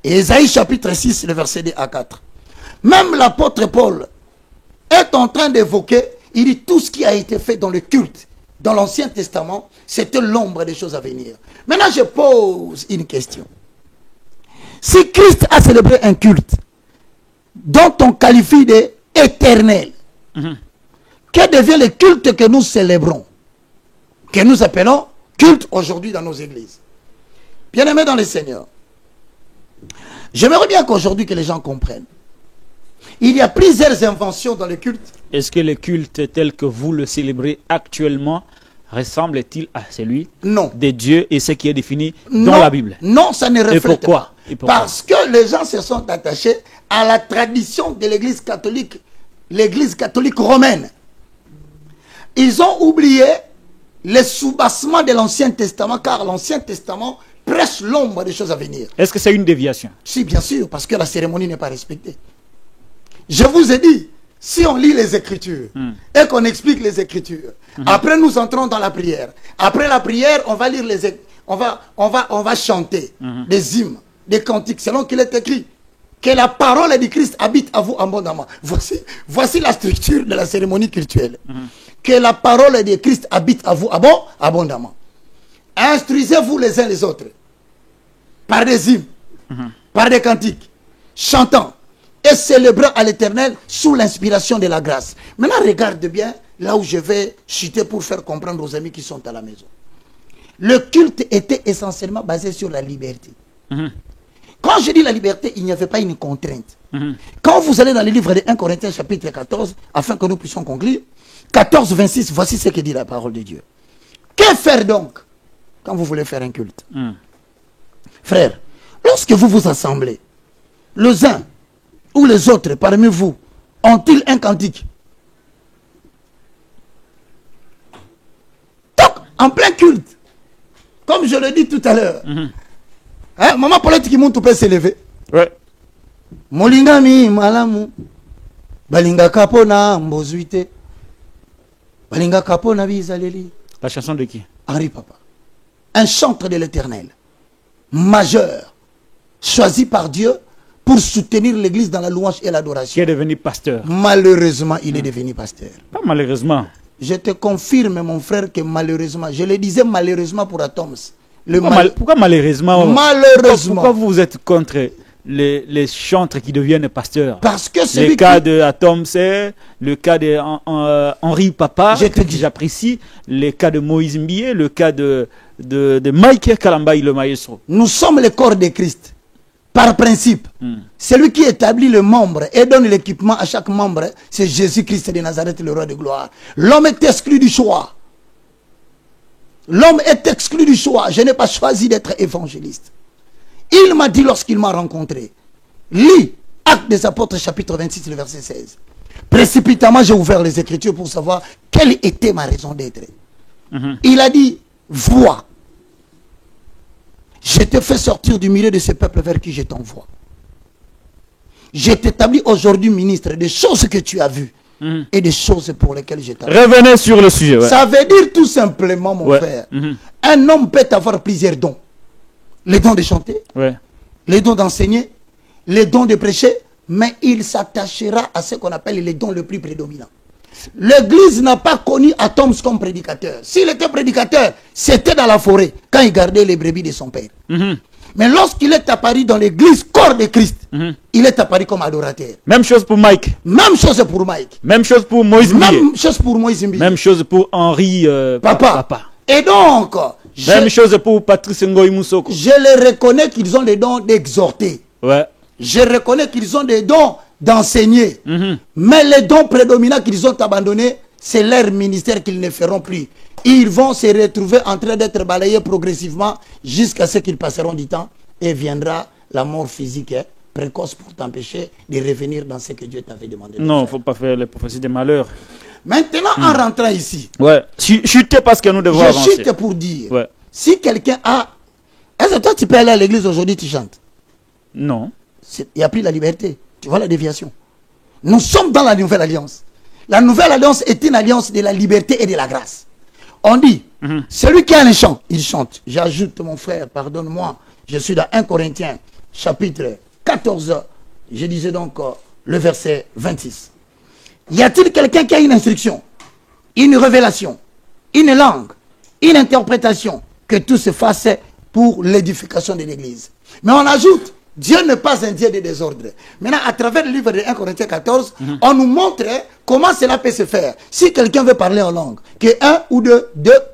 Et Ésaïe chapitre 6, le verset 2 à 4. Même l'apôtre Paul est en train d'évoquer, il dit tout ce qui a été fait dans le culte, dans l'Ancien Testament, c'était l'ombre des choses à venir. Maintenant, je pose une question. Si Christ a célébré un culte dont on qualifie d'éternel, que devient le culte que nous célébrons, que nous appelons culte aujourd'hui dans nos églises? Bien-aimés dans le Seigneur, j'aimerais bien qu'aujourd'hui que les gens comprennent. Il y a plusieurs inventions dans le culte. Est-ce que le culte tel que vous le célébrez actuellement ressemble-t-il à celui de Dieu et ce qui est défini dans la Bible? Non, ça ne reflète pas. Et pourquoi? Parce que les gens se sont attachés à la tradition de l'Église catholique romaine. Ils ont oublié les soubassements de l'Ancien Testament, car l'Ancien Testament prêche l'ombre des choses à venir. Est-ce que c'est une déviation? Si, bien sûr, parce que la cérémonie n'est pas respectée. Je vous ai dit, si on lit les Écritures et qu'on explique les Écritures, après nous entrons dans la prière. Après la prière, on va lire on va chanter des hymnes, des cantiques, selon qu'il est écrit. Que la parole du Christ habite à vous abondamment. Voici la structure de la cérémonie cultuelle. Que la parole de Christ habite à vous abondamment. Instruisez-vous les uns les autres par des hymnes, par des cantiques, chantant et célébrant à l'Éternel sous l'inspiration de la grâce. Maintenant, regarde bien là où je vais chuter pour faire comprendre aux amis qui sont à la maison. Le culte était essentiellement basé sur la liberté. Quand je dis la liberté, il n'y avait pas une contrainte. Quand vous allez dans le livre de 1 Corinthiens chapitre 14, afin que nous puissions conclure, 14, 26, voici ce que dit la parole de Dieu. Que faire donc quand vous voulez faire un culte? Frères, lorsque vous vous assemblez, les uns ou les autres parmi vous ont-ils un cantique? Donc, en plein culte, comme je le dis tout à l'heure, maman Paulette qui monte peut s'élever. Ouais. Molingami malamu balinga kapona mbozuite balinga kapona bizaleli. La chanson de qui? Henri Papa, un chanteur de l'Éternel majeur, choisi par Dieu pour soutenir l'église dans la louange et l'adoration. Qui est devenu pasteur? Malheureusement, il est devenu pasteur. Pas malheureusement. Je te confirme, mon frère, que malheureusement, je le disais malheureusement pour Atoms. Pourquoi malheureusement? Malheureusement. Pourquoi vous êtes contre les chantres qui deviennent pasteurs? Parce que le cas de Atom, c'est le cas de Henri Papa, que j'apprécie, le cas de Moïse Mbié, le cas de Mike Kalambay, le maestro. Nous sommes le corps de Christ. par principe. Celui qui établit le membre et donne l'équipement à chaque membre, c'est Jésus-Christ de Nazareth, le roi de gloire. L'homme est exclu du choix. L'homme est exclu du choix. Je n'ai pas choisi d'être évangéliste. Il m'a dit lorsqu'il m'a rencontré, lis Actes des Apôtres chapitre 26, le verset 16. Précipitamment, j'ai ouvert les Écritures pour savoir quelle était ma raison d'être. Il a dit, vois, je te fais sortir du milieu de ce peuple vers qui je t'envoie. Je t'établis aujourd'hui ministre des choses que tu as vues et des choses pour lesquelles je t'appelle. Revenez sur le sujet. Ouais. Ça veut dire tout simplement, mon frère, un homme peut avoir plusieurs dons. Les dons de chanter, les dons d'enseigner, les dons de prêcher, mais il s'attachera à ce qu'on appelle les dons les plus prédominants. L'église n'a pas connu Atoms comme prédicateur. S'il était prédicateur, c'était dans la forêt, quand il gardait les brebis de son père. Mais lorsqu'il est apparu dans l'église, corps de Christ, il est apparu comme adorateur. Même chose pour Mike. Même chose pour Mike. Même chose pour Moïse Mbié. Même chose pour Moïse Mbié. Même chose pour Henri Papa. Et donc, même chose pour Patrice Ngoï Moussoko. Je les reconnais qu'ils ont les dons d'exhorter. Je reconnais qu'ils ont des dons d'enseigner. Mais les dons prédominants qu'ils ont abandonnés, c'est leur ministère qu'ils ne feront plus. Ils vont se retrouver en train d'être balayés progressivement jusqu'à ce qu'ils passeront du temps et viendra la mort physique précoce pour t'empêcher de revenir dans ce que Dieu t'avait demandé. Non, il ne faut pas faire les prophéties des malheurs. Maintenant, en rentrant ici, chutez parce que nous devons avancer. Je chute pour dire, si quelqu'un a... Est-ce que toi tu peux aller à l'église aujourd'hui, tu chantes? Non. Il n'y a plus la liberté. Tu vois la déviation. Nous sommes dans la nouvelle alliance. La nouvelle alliance est une alliance de la liberté et de la grâce. On dit, celui qui a un chant, il chante. J'ajoute, mon frère, pardonne-moi, je suis dans 1 Corinthiens, chapitre 14, je disais donc le verset 26. Y a-t-il quelqu'un qui a une instruction, une révélation, une langue, une interprétation, que tout se fasse pour l'édification de l'église? Mais on ajoute, Dieu n'est pas un Dieu de désordre. Maintenant, à travers le livre de 1 Corinthiens 14, on nous montre comment cela peut se faire. Si quelqu'un veut parler en langue, que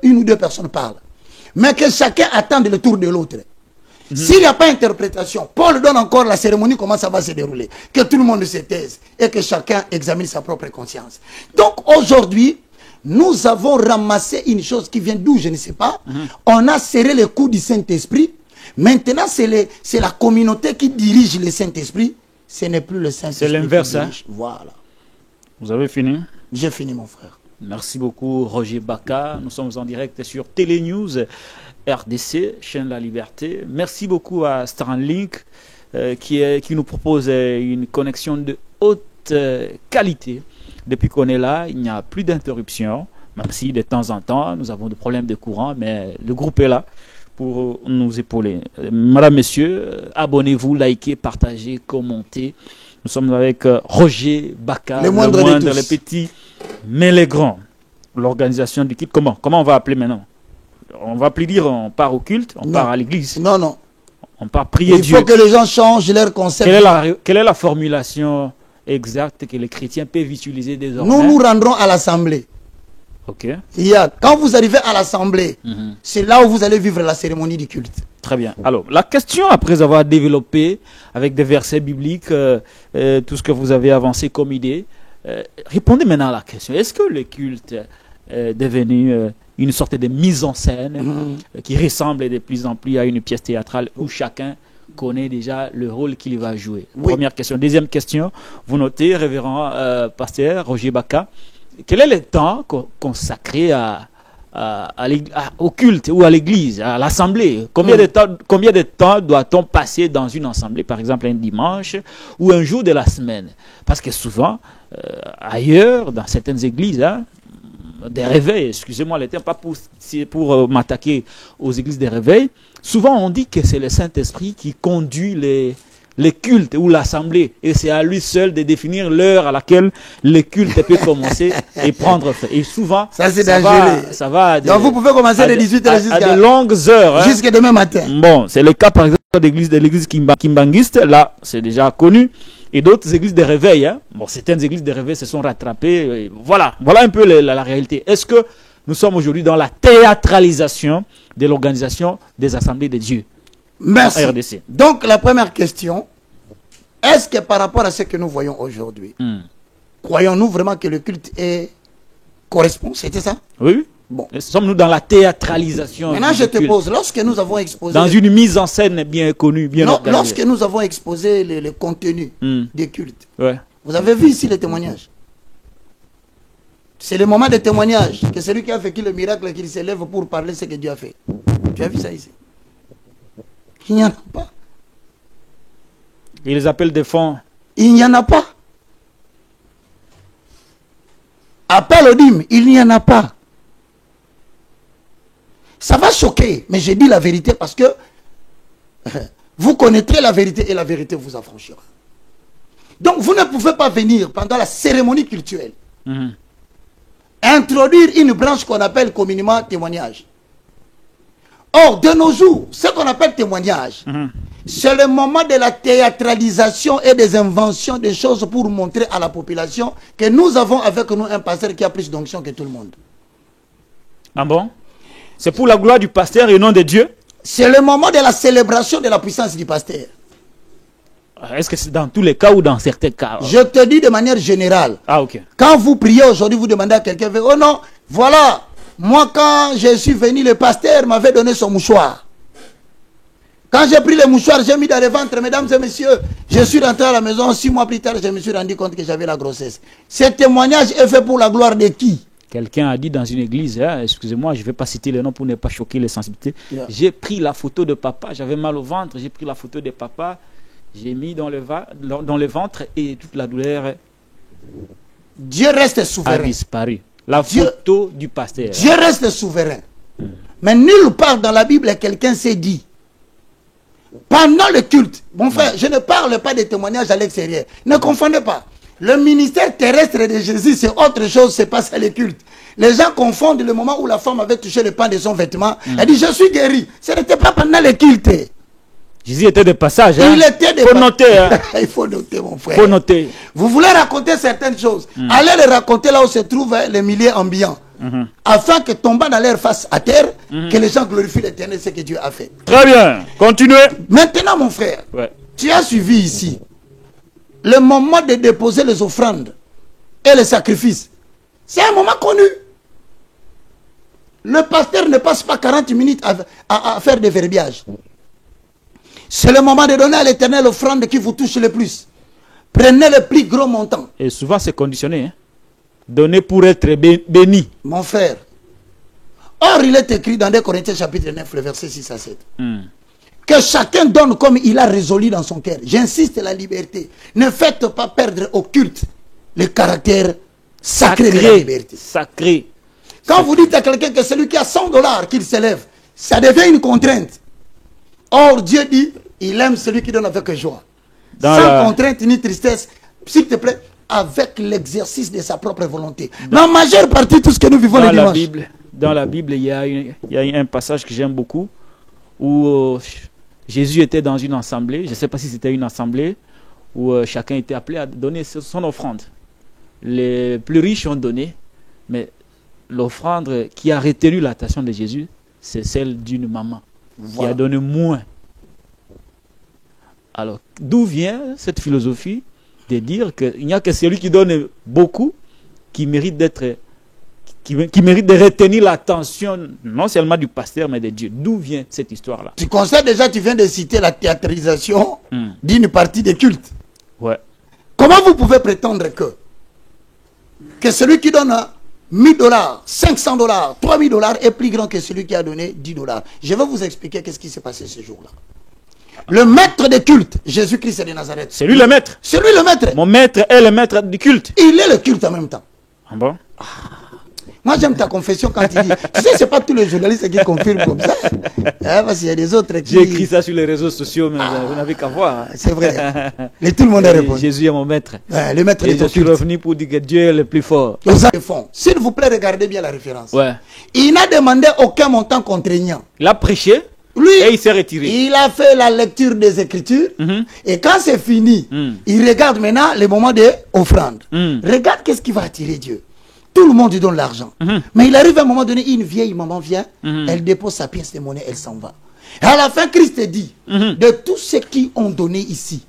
une ou deux personnes parlent, mais que chacun attende le tour de l'autre. S'il n'y a pas d'interprétation, Paul donne encore la cérémonie, comment ça va se dérouler. Que tout le monde se taise et que chacun examine sa propre conscience. Donc aujourd'hui, nous avons ramassé une chose qui vient d'où, je ne sais pas. On a serré le cou du Saint-Esprit. Maintenant, c'est la communauté qui dirige le Saint-Esprit. Ce n'est plus le Saint-Esprit. C'est l'inverse. Hein? Voilà. Vous avez fini? J'ai fini, mon frère. Merci beaucoup, Roger Baka. Nous sommes en direct sur Télénews, RDC, chaîne La Liberté. Merci beaucoup à Starlink qui nous propose une connexion de haute qualité. Depuis qu'on est là, il n'y a plus d'interruption. Même si de temps en temps, nous avons des problèmes de courant, mais le groupe est là pour nous épauler. Madame, Messieurs, abonnez-vous, likez, partagez, commentez. Nous sommes avec Roger Baka, le moindre, les petits, mais les grands. L'organisation du culte, comment on va appeler maintenant? On va plus dire on part au culte, on part à l'église. Non, non. On part prier Dieu. Il faut que les gens changent leur concept. Quelle est la formulation exacte que les chrétiens peuvent utiliser désormais? Nous nous rendrons à l'assemblée. Ok. Quand vous arrivez à l'assemblée, c'est là où vous allez vivre la cérémonie du culte. Très bien. Alors, la question, après avoir développé avec des versets bibliques, tout ce que vous avez avancé comme idée, répondez maintenant à la question. Est-ce que le culte est devenu une sorte de mise en scène qui ressemble de plus en plus à une pièce théâtrale où chacun connaît déjà le rôle qu'il va jouer? Oui. Première question. Deuxième question, vous notez, révérend pasteur Roger Baka, quel est le temps consacré au culte ou à l'église, à l'assemblée? Combien de temps doit-on passer dans une assemblée, par exemple un dimanche ou un jour de la semaine? Parce que souvent, ailleurs, dans certaines églises, des réveils, excusez-moi le terme, pas pour m'attaquer aux églises des réveils, souvent on dit que c'est le Saint-Esprit qui conduit les cultes ou l'assemblée, et c'est à lui seul de définir l'heure à laquelle le culte peut commencer et prendre fin. Et souvent, ça va. Donc vous pouvez commencer de 18h jusqu'à de longues heures. Jusqu'à demain matin. Bon, c'est le cas par exemple de l'église kimbanguiste, là c'est déjà connu. Et d'autres églises de réveil. Bon, certaines églises de réveil se sont rattrapées. Voilà un peu la réalité. Est-ce que nous sommes aujourd'hui dans la théâtralisation de l'organisation des assemblées de Dieu? Merci. en RDC. Donc, la première question, est-ce que par rapport à ce que nous voyons aujourd'hui, croyons-nous vraiment que le culte correspond? C'était ça? Oui. Bon. Sommes-nous dans la théâtralisation? Maintenant, du je te culte? pose, lorsque nous avons exposé... Dans une mise en scène bien connue, bien Non, organisée. lorsque nous avons exposé le contenu des cultes, Ouais. vous avez vu ici les témoignages. C'est le moment des témoignages que celui qui a vécu le miracle, qu'il s'élève pour parler ce que Dieu a fait. Tu as vu ça ici? Il n'y en a pas. Ils appellent des fonds. Il n'y en a pas. Appel au dîme, il n'y en a pas. Ça va choquer, mais j'ai dit la vérité parce que vous connaîtrez la vérité et la vérité vous affranchira. Donc vous ne pouvez pas venir pendant la cérémonie cultuelle introduire une branche qu'on appelle communément témoignage. Or, de nos jours, ce qu'on appelle témoignage, c'est le moment de la théâtralisation et des inventions des choses pour montrer à la population que nous avons avec nous un pasteur qui a plus d'onction que tout le monde. Ah bon? C'est pour la gloire du pasteur et non de Dieu? C'est le moment de la célébration de la puissance du pasteur. Est-ce que c'est dans tous les cas ou dans certains cas? Je te dis de manière générale. Ah, ok. Quand vous priez aujourd'hui, vous demandez à quelqu'un, oh non, voilà, moi quand je suis venu, le pasteur m'avait donné son mouchoir. Quand j'ai pris le mouchoir, j'ai mis dans le ventre, mesdames et messieurs, je suis rentré à la maison, 6 mois plus tard, je me suis rendu compte que j'avais la grossesse. Ce témoignage est fait pour la gloire de qui? Quelqu'un a dit dans une église, hein, excusez-moi, je ne vais pas citer le nom pour ne pas choquer les sensibilités. Yeah. J'ai pris la photo de papa, j'avais mal au ventre, j'ai pris la photo de papa, j'ai mis dans le ventre et toute la douleur Dieu reste a souverain. disparu. La Dieu- photo du pasteur. Dieu reste souverain. Mais nulle part dans la Bible, quelqu'un s'est dit, pendant le culte, mon frère, je ne parle pas des témoignages à l'extérieur. Ne confondez pas. Le ministère terrestre de Jésus, c'est autre chose, c'est pas ça le culte. Les gens confondent le moment où la femme avait touché le pan de son vêtement. Elle dit, je suis guéri. Ce n'était pas pendant le culte. Jésus était de passage. Hein? Il était de Faut noter. Hein? Il faut noter, mon frère. Faut noter. Vous voulez raconter certaines choses. Allez les raconter là où se trouve les milieux ambiants. Afin que tombant dans leur face à terre, que les gens glorifient l'éternel, ce que Dieu a fait. Très bien. Continuez. Maintenant, mon frère, Ouais. tu as suivi ici le moment de déposer les offrandes et les sacrifices. C'est un moment connu. Le pasteur ne passe pas 40 minutes à faire des verbiages. C'est le moment de donner à l'éternel l'offrande qui vous touche le plus. Prenez le plus gros montant. Et souvent, c'est conditionné. Hein? Donner pour être béni. Mon frère. Or, il est écrit dans 2 Corinthiens chapitre 9, le verset 6 à 7. Que chacun donne comme il a résolu dans son cœur. J'insiste, la liberté. Ne faites pas perdre au culte le caractère sacré de la liberté. Sacré. Quand vous dites à quelqu'un que celui qui a $100 qu'il s'élève, ça devient une contrainte. Or, Dieu dit, il aime celui qui donne avec joie. Sans contrainte ni tristesse, s'il te plaît, avec l'exercice de sa propre volonté. Mais en majeure partie, tout ce que nous vivons le dimanche. Dans la Bible, il y a un passage que j'aime beaucoup où Jésus était dans une assemblée. Je ne sais pas si c'était une assemblée où chacun était appelé à donner son offrande. Les plus riches ont donné, mais l'offrande qui a retenu l'attention de Jésus, c'est celle d'une maman qui a donné moins. Alors, d'où vient cette philosophie de dire qu'il n'y a que celui qui donne beaucoup qui mérite d'être, qui mérite de retenir l'attention non seulement du pasteur mais de Dieu. D'où vient cette histoire-là? Tu constates déjà, tu viens de citer la théâtralisation d'une partie des cultes. Ouais. Comment vous pouvez prétendre que celui qui donne $1000, $500, $3000 est plus grand que celui qui a donné $10? Je vais vous expliquer qu'est-ce qui s'est passé ce jour-là. Le maître des cultes, Jésus-Christ de Nazareth. C'est lui le maître. C'est lui le maître. Mon maître est le maître du culte. Il est le culte en même temps. Ah bon? Moi, j'aime ta confession quand tu dis. Tu sais, c'est pas tous les journalistes qui confirment comme ça. Hein, parce qu'il y a des autres qui. J'ai écrit ça sur les réseaux sociaux, mais vous n'avez qu'à voir. C'est vrai. Et tout le monde a répondu. Jésus est mon maître. Le maître Et de je ton suis culte. revenu pour dire que Dieu est le plus fort. S'il vous plaît, regardez bien la référence. Ouais. Il n'a demandé aucun montant contraignant. Il a prêché Lui, et il s'est retiré. il a fait la lecture des Écritures. Et quand c'est fini, il regarde maintenant le moment des offrandes. Regarde qu'est-ce qui va attirer Dieu. Tout le monde lui donne l'argent. Mais il arrive à un moment donné, une vieille maman vient, elle dépose sa pièce de monnaie, elle s'en va. Et à la fin, Christ dit, de tous ceux qui ont donné ici,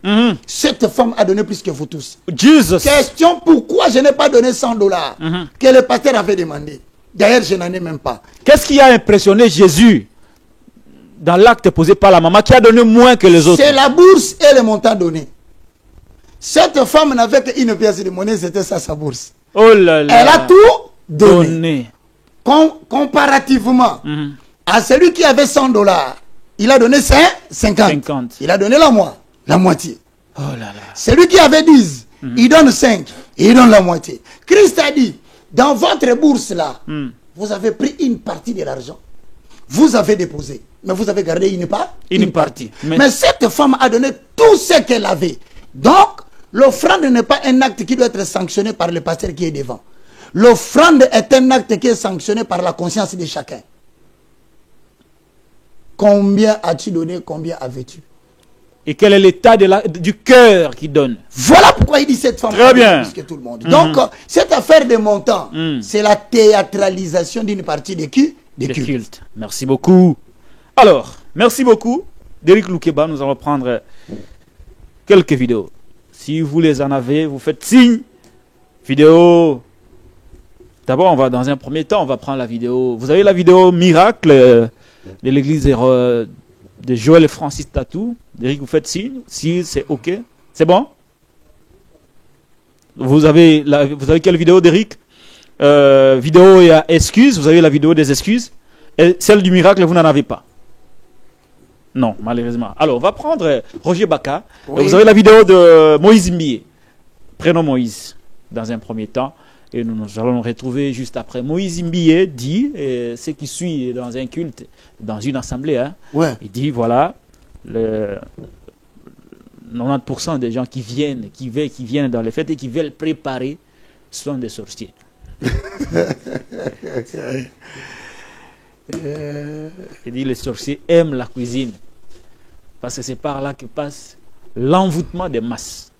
cette femme a donné plus que vous tous. Jesus. Question, pourquoi je n'ai pas donné 100 dollars que le pasteur avait demandé? D'ailleurs, je n'en ai même pas. Qu'est-ce qui a impressionné Jésus dans l'acte posé par la maman qui a donné moins que les autres? C'est la bourse et le montant donné. Cette femme n'avait qu'une pièce de monnaie, c'était ça sa bourse. Oh là là. Elle a tout donné. Donné. Comparativement à celui qui avait 100 dollars, il a donné 50. 50. Il a donné la moitié. Oh là là. Celui qui avait 10, il donne 5. Et il donne la moitié. Christ a dit, dans votre bourse là, vous avez pris une partie de l'argent. Vous avez déposé. Mais vous avez gardé une partie. Mais cette femme a donné tout ce qu'elle avait. Donc, l'offrande n'est pas un acte qui doit être sanctionné par le pasteur qui est devant. L'offrande est un acte qui est sanctionné par la conscience de chacun. Combien as-tu donné? Combien avais-tu? Et quel est l'état du cœur qui donne? Voilà pourquoi il dit cette femme. Très bien. Plus que tout le monde. Donc, cette affaire de montant, c'est la théâtralisation d'une partie de qui? Des cultes. Cultes. Merci beaucoup. Alors, merci beaucoup. Derrick Loukeba, nous allons prendre quelques vidéos. Si vous les en avez, vous faites signe. Vidéo. D'abord, on va dans un premier temps, on va prendre la vidéo. Vous avez la vidéo miracle de l'église de Joël et Francis Tatou. Derrick, vous faites signe. Si c'est OK. C'est bon? Vous avez quelle vidéo, Derrick? Vidéo et excuses. Vous avez la vidéo des excuses. Et celle du miracle, vous n'en avez pas. Non, malheureusement. Alors, on va prendre Roger Baka. Oui. Vous avez la vidéo de Moïse Mbié. Prénom Moïse, dans un premier temps. Et nous allons nous retrouver juste après. Moïse Mbié dit, et ce qui suit dans un culte, dans une assemblée, hein, Ouais. il dit, voilà, 90% des gens qui viennent dans les fêtes et qui veulent préparer sont des sorciers. Il dit, les sorciers aiment la cuisine. Parce que c'est par là que passe l'envoûtement des masses.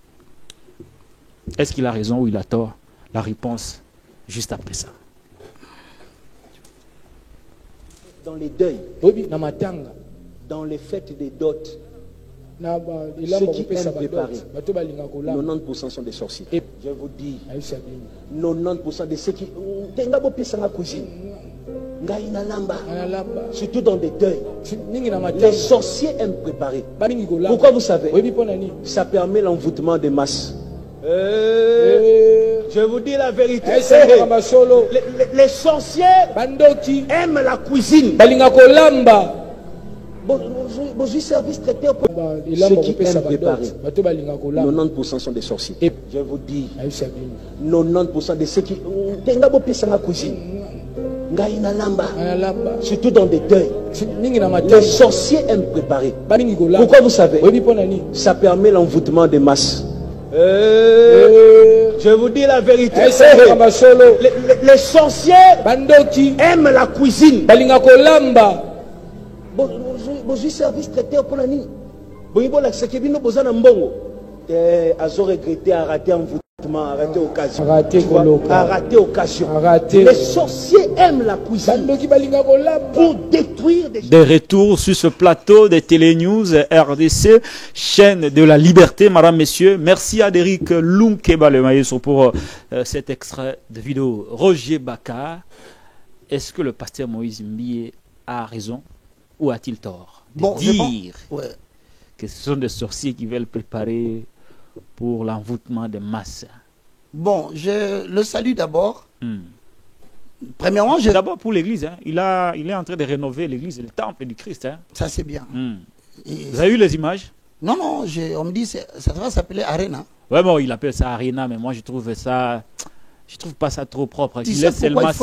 Est-ce qu'il a raison ou il a tort? La réponse, juste après ça. Dans les deuils, dans les fêtes des dots, ceux qui aiment préparer, 90% sont des sorciers. Et je vous dis, 90% de ceux qui surtout dans des deuils, les sorciers aiment préparer. Pourquoi vous savez? Ça permet l'envoûtement des masses. Je vous dis la vérité. Les sorciers aiment la cuisine. Bonjour, service traité. Ceux qui aiment préparer, 90% sont des sorciers. Et je vous dis, 90% de ceux qui aiment la cuisine. Surtout dans des deuils, les sorciers aiment préparer. Pourquoi vous savez? Ça permet l'envoûtement des masses. Je vous dis la vérité. Les sorciers aiment la cuisine. Bonjour, service traité pour la nuit. Azo regretté à rater envoûtement, à rater occasion. À rater occasion. Les sorciers aiment la cuisine pour détruire Des retours sur ce plateau de Télénews RDC, chaîne de la liberté, madame, messieurs. Merci à Derrick Loukeba, le maestro, pour cet extrait de vidéo. Roger Baka, est-ce que le pasteur Moïse Mbié a raison ou a-t-il tort de dire que ce sont des sorciers qui veulent préparer pour l'envoûtement des masses? Bon, je le salue d'abord. Premièrement, d'abord pour l'église, hein. Il est en train de rénover l'église, le temple du Christ. Hein. Ça, c'est bien. Vous avez eu les images? Non, non, on me dit ça va s'appeler Arena. Ouais, bon, il appelle ça Arena, mais moi je trouve pas ça trop propre. Tu sais pourquoi il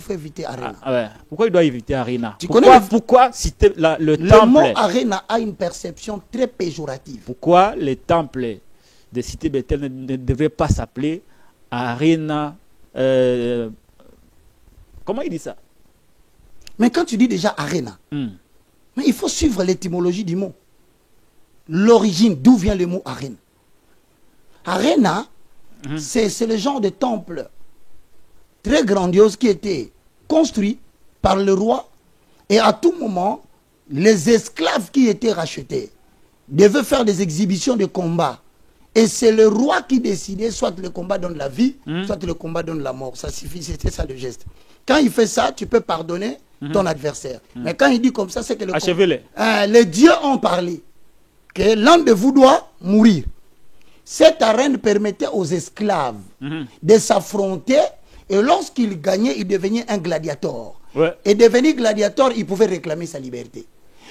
faut éviter Arena? Ouais. Pourquoi il doit éviter Arena? Pourquoi citer le temple? Le mot Arena a une perception très péjorative. Pourquoi les temples de Cité Bethel ne devraient pas s'appeler Arena? Comment il dit ça? Mais quand tu dis déjà Arena, mais il faut suivre l'étymologie du mot. L'origine, d'où vient le mot Arena? Arena, c'est le genre de temple très grandiose qui était construit par le roi, et à tout moment, les esclaves qui étaient rachetés devaient faire des exhibitions de combat. Et c'est le roi qui décidait, soit le combat donne la vie, soit le combat donne la mort. Ça suffit, c'était ça le geste. Quand il fait ça, tu peux pardonner ton adversaire. Mais quand il dit comme ça, c'est que les dieux ont parlé. Que l'un de vous doit mourir. Cette arène permettait aux esclaves de s'affronter. Et lorsqu'il gagnait, il devenait un gladiateur. Ouais. Et devenir gladiateur, il pouvait réclamer sa liberté.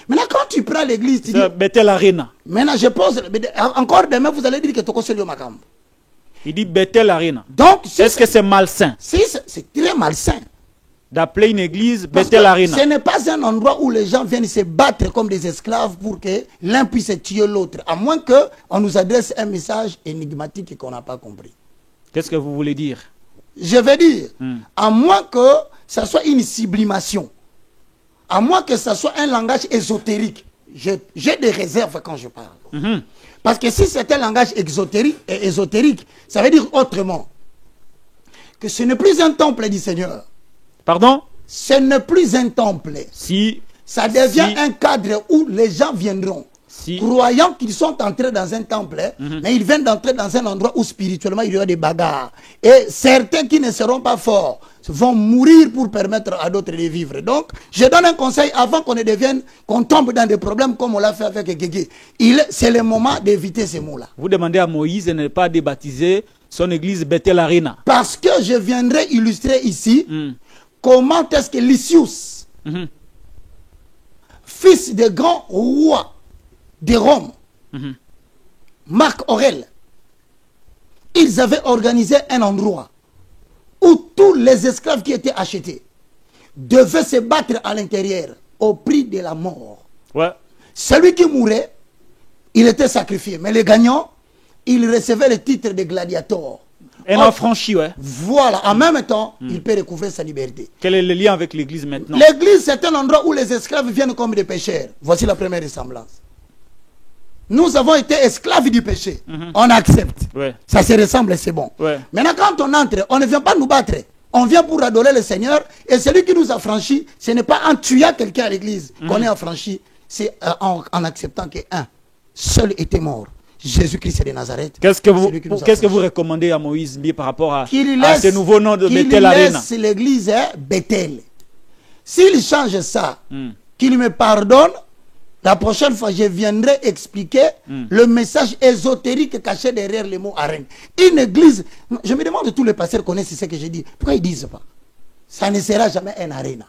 Maintenant, quand tu prends l'église, tu dis... Bethel Arena. Maintenant, je pose... Encore demain, vous allez dire que Toko Selio Makam. Il dit Bethel Arena. Donc, est-ce que c'est malsain? Si, c'est très malsain. D'appeler une église Bethel Arena. Ce n'est pas un endroit où les gens viennent se battre comme des esclaves pour que l'un puisse tuer l'autre. À moins qu'on nous adresse un message énigmatique et qu'on n'a pas compris. Qu'est-ce que vous voulez dire? Je veux dire, à moins que ça soit une sublimation. À moins que ça soit un langage ésotérique. J'ai des réserves quand je parle. Parce que si c'est un langage ésotérique, ça veut dire autrement. Que ce n'est plus un temple du Seigneur. Pardon? Ce n'est plus un temple. Si. Ça devient un cadre où les gens viendront. Croyant qu'ils sont entrés dans un temple, mais ils viennent d'entrer dans un endroit où spirituellement il y aura des bagarres. Et certains qui ne seront pas forts vont mourir pour permettre à d'autres de vivre. Donc, je donne un conseil avant qu'on ne devienne, qu'on tombe dans des problèmes comme on l'a fait avec Guégué. C'est le moment d'éviter ces mots-là. Vous demandez à Moïse de ne pas débaptiser son église Bethel Arena. Parce que je viendrai illustrer ici comment est-ce que Lysius, fils de grand roi de Rome, Marc Aurèle, ils avaient organisé un endroit où tous les esclaves qui étaient achetés devaient se battre à l'intérieur au prix de la mort. Ouais. Celui qui mourait, il était sacrifié. Mais les gagnants, ils recevaient le titre de gladiateur. Un affranchi, ouais. Voilà, en même temps, il peut recouvrir sa liberté. Quel est le lien avec l'église maintenant? L'église, c'est un endroit où les esclaves viennent comme des pécheurs. Voici la première ressemblance. Nous avons été esclaves du péché. On accepte. Ouais. Ça se ressemble, c'est bon. Ouais. Maintenant, quand on entre, on ne vient pas nous battre. On vient pour adorer le Seigneur. Et celui qui nous a franchis, ce n'est pas en tuant quelqu'un à l'église qu'on est affranchi. C'est en acceptant qu'un seul était mort. Jésus-Christ de Nazareth. Qu'est-ce que vous recommandez à Moïse par rapport à ce nouveau nom de Bethel Arena? Qu'il laisse l'église Bethel. S'il change ça, qu'il me pardonne. La prochaine fois, je viendrai expliquer le message ésotérique caché derrière le mot arène. Une église, je me demande tous les pasteurs connaissent ce que je dis. Pourquoi ils ne disent pas? Ça ne sera jamais un arène.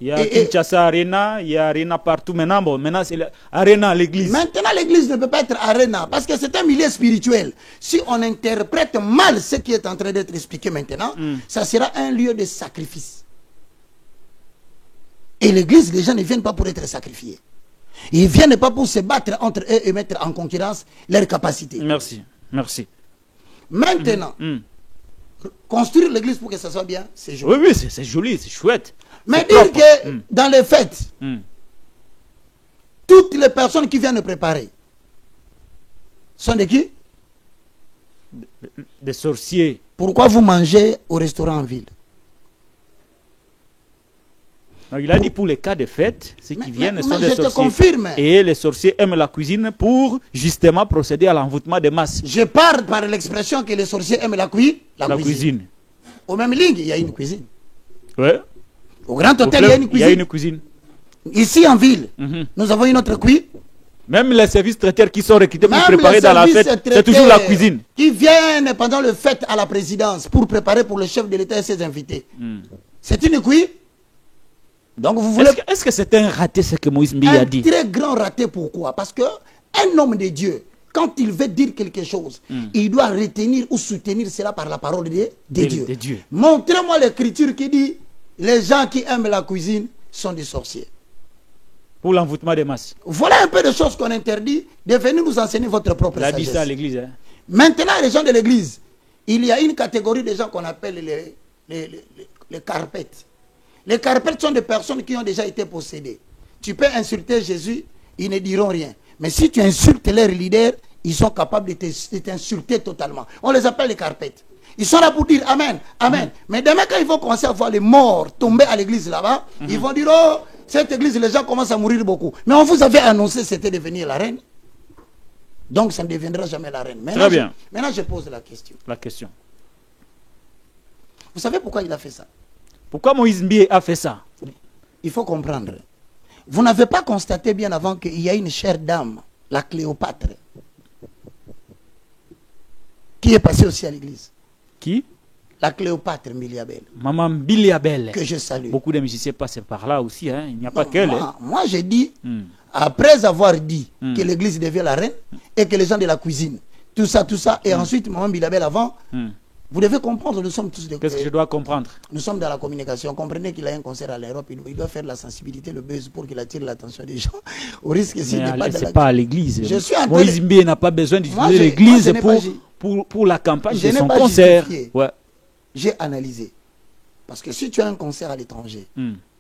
Il y a Kinshasa Arena, il y a Arena partout. Maintenant c'est l'Arena, l'église. Maintenant, l'église ne peut pas être Arena parce que c'est un milieu spirituel. Si on interprète mal ce qui est en train d'être expliqué maintenant, ça sera un lieu de sacrifice. Et l'église, les gens ne viennent pas pour être sacrifiés. Ils ne viennent pas pour se battre entre eux et mettre en concurrence leurs capacités. Merci, merci. Maintenant, construire l'église pour que ça soit bien, c'est joli. Oui, oui, c'est joli, c'est chouette. Mais dire que dans les fêtes, toutes les personnes qui viennent préparer sont de qui? Des sorciers. Pourquoi vous mangez au restaurant en ville? Il a dit pour les cas de fête, ceux qui viennent sont des sorciers. Je te confirme. Et les sorciers aiment la cuisine pour justement procéder à l'envoûtement des masses. Je parle par l'expression que les sorciers aiment la cuisine. Au même ligne, il y a une cuisine. Ouais. Au Grand Hôtel, il y a une cuisine. Il y a une cuisine. Ici en ville, nous avons une autre cuisine. Même les services traiteurs qui sont recrutés pour préparer dans la fête, c'est toujours la cuisine. Qui viennent pendant le fête à la présidence pour préparer pour le chef de l'État et ses invités. C'est une cuisine. Donc vous voulez... Est-ce que c'est un raté ce que Moïse Mbi a dit? Un très grand raté, pourquoi? Parce que un homme de Dieu, quand il veut dire quelque chose, il doit retenir ou soutenir cela par la parole de Dieu. Montrez-moi l'écriture qui dit les gens qui aiment la cuisine sont des sorciers. Pour l'envoûtement des masses. Voilà un peu de choses qu'on interdit de venir nous enseigner votre propre sagesse. Il a dit ça à l'église. Hein? Maintenant, les gens de l'église, il y a une catégorie de gens qu'on appelle les carpettes. Les carpettes sont des personnes qui ont déjà été possédées. Tu peux insulter Jésus, ils ne diront rien. Mais si tu insultes leurs leaders, ils sont capables de t'insulter totalement. On les appelle les carpettes. Ils sont là pour dire Amen, Amen. Mais demain, quand ils vont commencer à voir les morts tomber à l'église là-bas, ils vont dire, oh, Cette église, les gens commencent à mourir beaucoup. Mais on vous avait annoncé que c'était devenir la reine. Donc ça ne deviendra jamais la reine. Maintenant, Très bien. Maintenant, je pose la question. La question. Vous savez pourquoi il a fait ça? Pourquoi Moïse Mbie a fait ça? Il faut comprendre. Vous n'avez pas constaté bien avant qu'il y a une chère dame, la Cléopâtre, qui est passée aussi à l'église. Qui? La Cléopâtre Miliabel. Maman Biliabel. Que je salue. Beaucoup de musiciens passent par là aussi. Hein. Il n'y a pas qu'elle. Hein. Moi j'ai dit, après avoir dit que l'église devient la reine et que les gens de la cuisine, tout ça, et ensuite Maman Biliabel avant, vous devez comprendre, nous sommes tous des... Qu'est-ce que je dois comprendre? Nous sommes dans la communication. Comprenez qu'il a un concert à l'Europe, il doit faire la sensibilité, le buzz pour qu'il attire l'attention des gens. Au risque s'il n'est pas c'est pas à l'église. Je suis en train Moïse Mbie n'a pas besoin d'utiliser l'église pour la campagne de son concert. Ouais. J'ai analysé. Parce que si tu as un concert à l'étranger,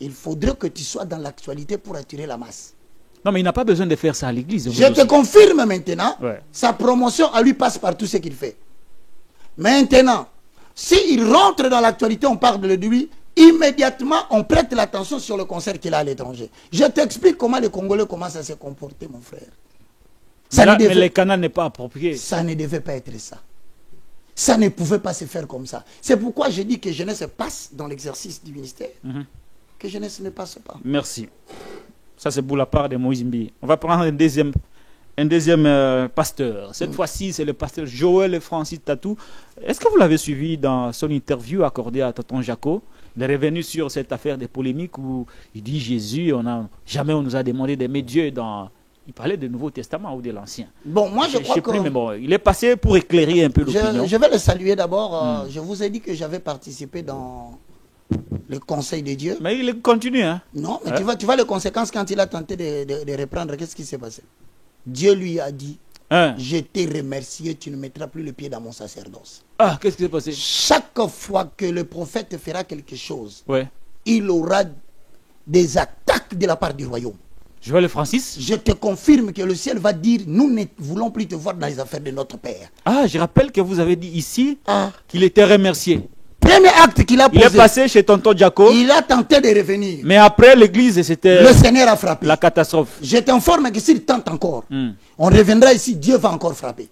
il faudrait que tu sois dans l'actualité pour attirer la masse. Non, mais il n'a pas besoin de faire ça à l'église. Je te confirme maintenant, sa promotion à lui passe par tout ce qu'il fait. Maintenant, s'il rentre dans l'actualité, on parle de lui, immédiatement, on prête l'attention sur le concert qu'il a à l'étranger. Je t'explique comment les Congolais commencent à se comporter, mon frère. Mais les canaux n'est pas approprié. Ça ne devait pas être ça. Ça ne pouvait pas se faire comme ça. C'est pourquoi je dis que jeunesse passe dans l'exercice du ministère. Que jeunesse ne passe pas. Merci. Ça, c'est pour la part de Moïse Mbie. On va prendre un deuxième pasteur. Cette fois-ci, c'est le pasteur Joël Francis Tatou. Est-ce que vous l'avez suivi dans son interview accordée à Tonton Jaco? Il est revenu sur cette affaire des polémiques où il dit Jésus, jamais on nous a demandé d'aimer Dieu dans... Il parlait du Nouveau Testament ou de l'Ancien. Bon, moi je crois sais plus, mais bon, il est passé pour éclairer un peu l'opinion. Je vais le saluer d'abord. Je vous ai dit que j'avais participé dans le Conseil de Dieu. Mais il continue, hein? Non, mais tu vois les conséquences quand il a tenté de reprendre. Qu'est-ce qui s'est passé? Dieu lui a dit, je t'ai remercié, tu ne mettras plus le pied dans mon sacerdoce. Ah, qu'est-ce qui s'est passé? Chaque fois que le prophète fera quelque chose, il aura des attaques de la part du royaume. Joël Francis? Je te confirme que le ciel va dire, nous ne voulons plus te voir dans les affaires de notre Père. Ah, je rappelle que vous avez dit ici qu'il était remercié. Premier acte qu'il a posé. Il est passé chez Tonton Jaco. Il a tenté de revenir. Mais après l'église, c'était... Le Seigneur a frappé. La catastrophe. Je t'informe que s'il tente encore, on reviendra ici, Dieu va encore frapper.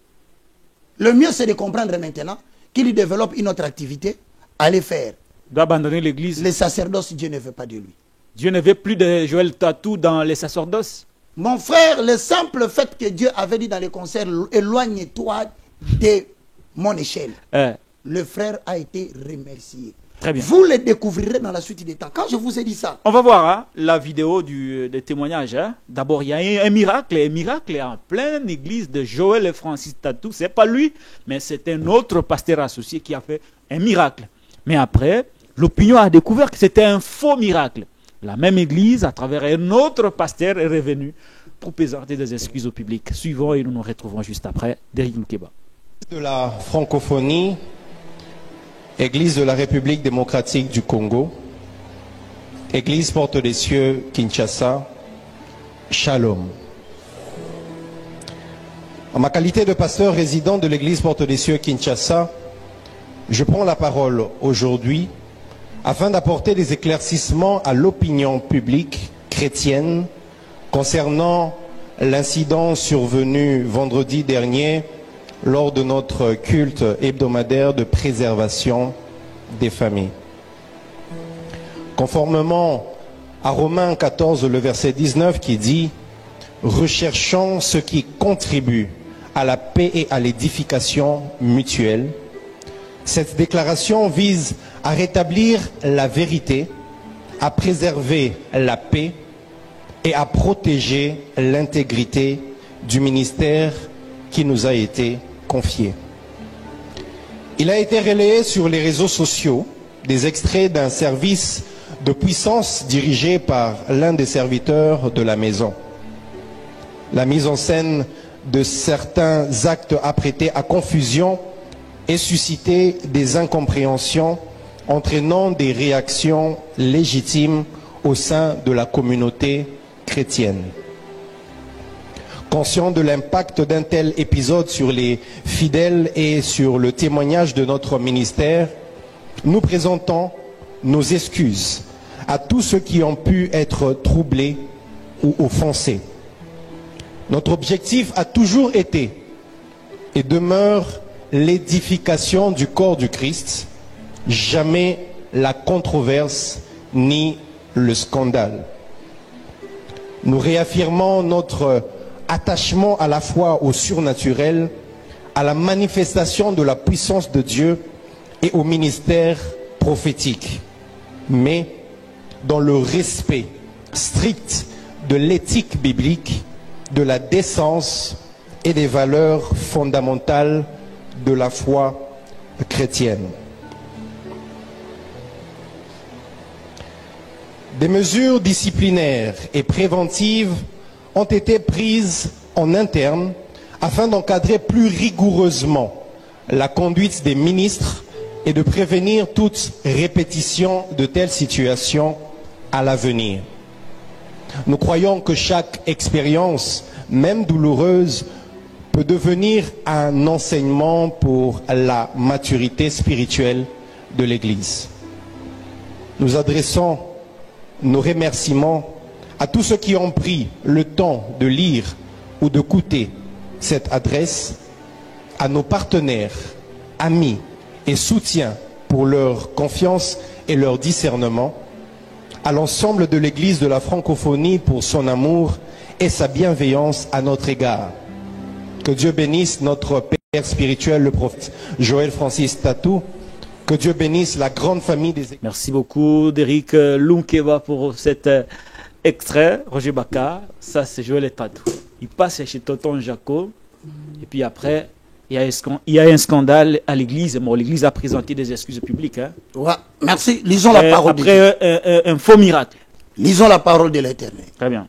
Le mieux, c'est de comprendre maintenant qu'il développe une autre activité, aller faire. Il doit abandonner l'église. Les sacerdoces, Dieu ne veut pas de lui. Dieu ne veut plus de Joël Tatou dans les sacerdoces. Mon frère, le simple fait que Dieu avait dit dans les concerts, éloigne-toi de mon échelle. Le frère a été remercié. Très bien. Vous le découvrirez dans la suite des temps. Quand je vous ai dit ça. On va voir la vidéo des témoignages. D'abord, il y a un miracle en pleine église de Joël Francis Tatou. Ce n'est pas lui, mais c'est un autre pasteur associé qui a fait un miracle. Mais après, l'opinion a découvert que c'était un faux miracle. La même église, à travers un autre pasteur, est revenue pour présenter des excuses au public. Suivons et nous nous retrouvons juste après. Derrick Loukeba. De la francophonie, Église de la République démocratique du Congo, Église Porte des Cieux, Kinshasa, Shalom. En ma qualité de pasteur résident de l'Église Porte des Cieux, Kinshasa, je prends la parole aujourd'hui afin d'apporter des éclaircissements à l'opinion publique chrétienne concernant l'incident survenu vendredi dernier lors de notre culte hebdomadaire de préservation des familles. Conformément à Romains 14, le verset 19 qui dit « Recherchons ce qui contribue à la paix et à l'édification mutuelle », cette déclaration vise à rétablir la vérité, à préserver la paix et à protéger l'intégrité du ministère qui nous a été confié. Il a été relayé sur les réseaux sociaux des extraits d'un service de puissance dirigé par l'un des serviteurs de la maison. La mise en scène de certains actes apprêtés à confusion et suscité des incompréhensions entraînant des réactions légitimes au sein de la communauté chrétienne. Conscient de l'impact d'un tel épisode sur les fidèles et sur le témoignage de notre ministère, nous présentons nos excuses à tous ceux qui ont pu être troublés ou offensés. Notre objectif a toujours été et demeure l'édification du corps du Christ, jamais la controverse ni le scandale. Nous réaffirmons notre attachement à la fois au surnaturel, à la manifestation de la puissance de Dieu et au ministère prophétique, mais dans le respect strict de l'éthique biblique, de la décence et des valeurs fondamentales de la foi chrétienne. Des mesures disciplinaires et préventives ont été prises en interne afin d'encadrer plus rigoureusement la conduite des ministres et de prévenir toute répétition de telles situations à l'avenir. Nous croyons que chaque expérience, même douloureuse, peut devenir un enseignement pour la maturité spirituelle de l'Église. Nous adressons nos remerciements à tous ceux qui ont pris le temps de lire ou d'écouter cette adresse, à nos partenaires, amis et soutiens pour leur confiance et leur discernement, à l'ensemble de l'Église de la francophonie pour son amour et sa bienveillance à notre égard. Que Dieu bénisse notre Père spirituel, le prophète Joël Francis Tatou. Que Dieu bénisse la grande famille des... Merci beaucoup d'Éric Lunkeba pour cet extrait. Roger Baka, ça c'est Joël Tatou. Il passe chez Tonton Jacob et puis après il y a un scandale à l'église. Bon, l'église a présenté des excuses publiques. Hein. Ouais, merci. Lisons la parole de Dieu. Après un faux miracle. Lisons la parole de l'Éternel. Très bien.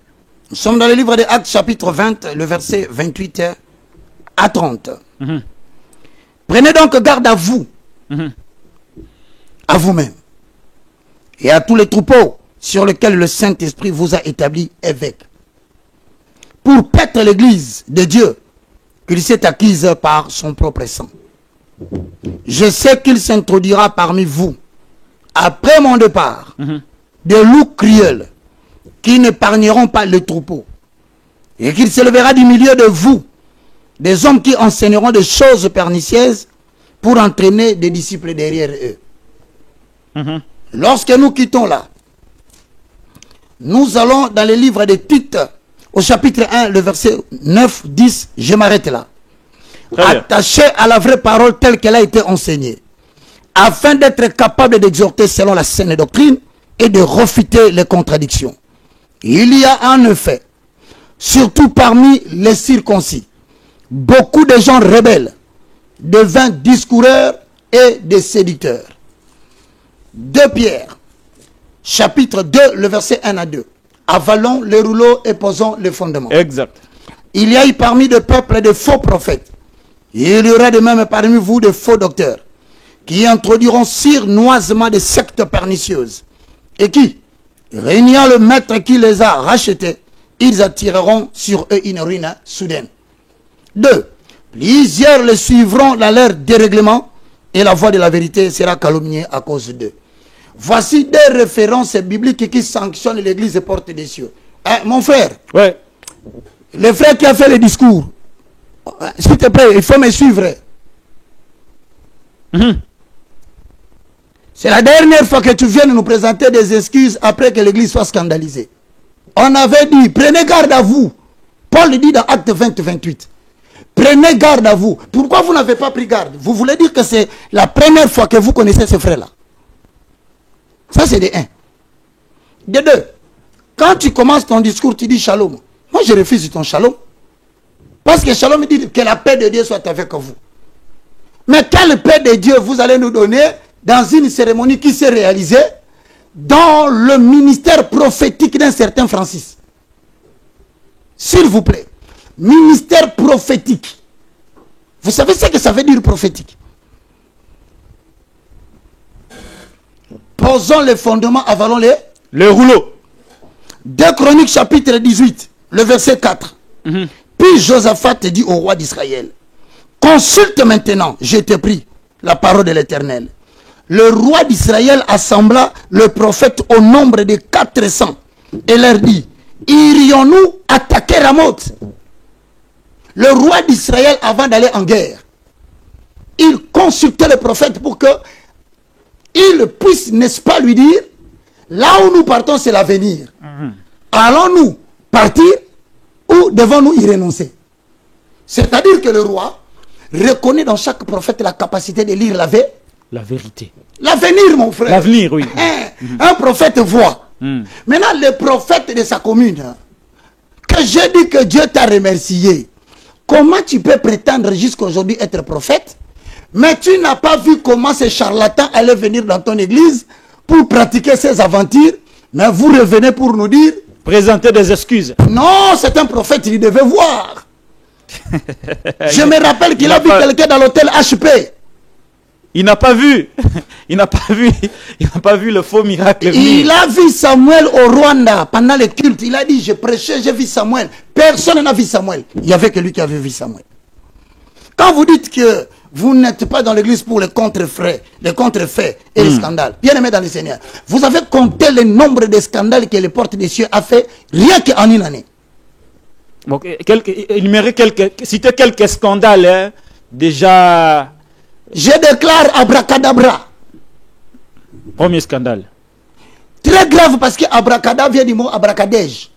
Nous sommes dans le livre des Actes chapitre 20, le verset 28 à 30. Prenez donc garde à vous, à vous-même, et à tous les troupeaux sur lesquels le Saint-Esprit vous a établi évêque, pour paître l'église de Dieu qu'il s'est acquise par son propre sang. Je sais qu'il s'introduira parmi vous, après mon départ, des loups cruels qui n'épargneront pas le troupeau, et qu'il s'élèvera du milieu de vous des hommes qui enseigneront des choses pernicieuses pour entraîner des disciples derrière eux. Lorsque nous quittons là, nous allons dans le livre de Tite, au chapitre 1, le verset 9, 10, je m'arrête là. Attaché à la vraie parole telle qu'elle a été enseignée, afin d'être capable d'exhorter selon la saine doctrine et de refuter les contradictions. Il y a en effet, surtout parmi les circoncis, beaucoup de gens rebelles, de vains discoureurs et de séducteurs. 2 Pierre, chapitre 2, le verset 1 à 2. Avalons les rouleaux et posons les fondements. Exact. Il y a eu parmi le peuple de faux prophètes. Et il y aura de même parmi vous de faux docteurs qui introduiront sournoisement des sectes pernicieuses et qui, régnant le maître qui les a rachetés, ils attireront sur eux une ruine soudaine. 2. Plusieurs les suivront dans leur dérèglement et la voie de la vérité sera calomniée à cause d'eux. Voici des références bibliques qui sanctionnent l'église porte des cieux. Hein, mon frère, ouais. Le frère qui a fait le discours, s'il te plaît, il faut me suivre. C'est la dernière fois que tu viens nous présenter des excuses après que l'église soit scandalisée. On avait dit, prenez garde à vous. Paul dit dans Acte 20, 28. Prenez garde à vous. Pourquoi vous n'avez pas pris garde? Vous voulez dire que c'est la première fois que vous connaissez ce frère-là? Ça, c'est de 1. De 2. Quand tu commences ton discours, tu dis shalom. Moi, je refuse ton shalom. Parce que shalom dit que la paix de Dieu soit avec vous. Mais quelle paix de Dieu vous allez nous donner dans une cérémonie qui s'est réalisée dans le ministère prophétique d'un certain Francis? S'il vous plaît. Ministère prophétique. Vous savez ce que ça veut dire prophétique? Posons les fondements, avalons les rouleaux. 2 Chroniques chapitre 18, le verset 4. Puis Josaphat dit au roi d'Israël, consulte maintenant, je te prie, la parole de l'Éternel. le roi d'Israël assembla le prophète au nombre de 400 et leur dit, irions-nous attaquer Ramoth? Le roi d'Israël, avant d'aller en guerre, il consultait le prophète pour que il puisse, n'est-ce pas, lui dire, là où nous partons, c'est l'avenir. Allons-nous partir ou devons-nous y renoncer? C'est-à-dire que le roi reconnaît dans chaque prophète la capacité de lire la vérité. L'avenir, mon frère. L'avenir, oui. Un prophète voit. Maintenant, le prophète de sa commune, que je dis que Dieu t'a remercié, comment tu peux prétendre jusqu'à aujourd'hui être prophète, mais tu n'as pas vu comment ces charlatans allaient venir dans ton église pour pratiquer ces aventures, mais vous revenez pour nous dire... Présenter des excuses. Non, c'est un prophète, il devait voir. Je me rappelle qu'il a vu quelqu'un dans l'hôtel HP. Il n'a pas vu. Il n'a pas vu. Il n'a pas vu le faux miracle venir. Il a vu Samuel au Rwanda pendant le culte. Il a dit, je prêchais, j'ai vu Samuel. Personne n'a vu Samuel. Il n'y avait que lui qui avait vu Samuel. Quand vous dites que vous n'êtes pas dans l'église pour les contrefaits et les scandales, bien aimé dans le Seigneur, vous avez compté le nombre de scandales que les portes des cieux a fait rien qu'en une année. Bon, citer quelques scandales, hein, déjà... Je déclare abracadabra. Premier scandale. Très grave parce que abracadabra vient du mot abracadège.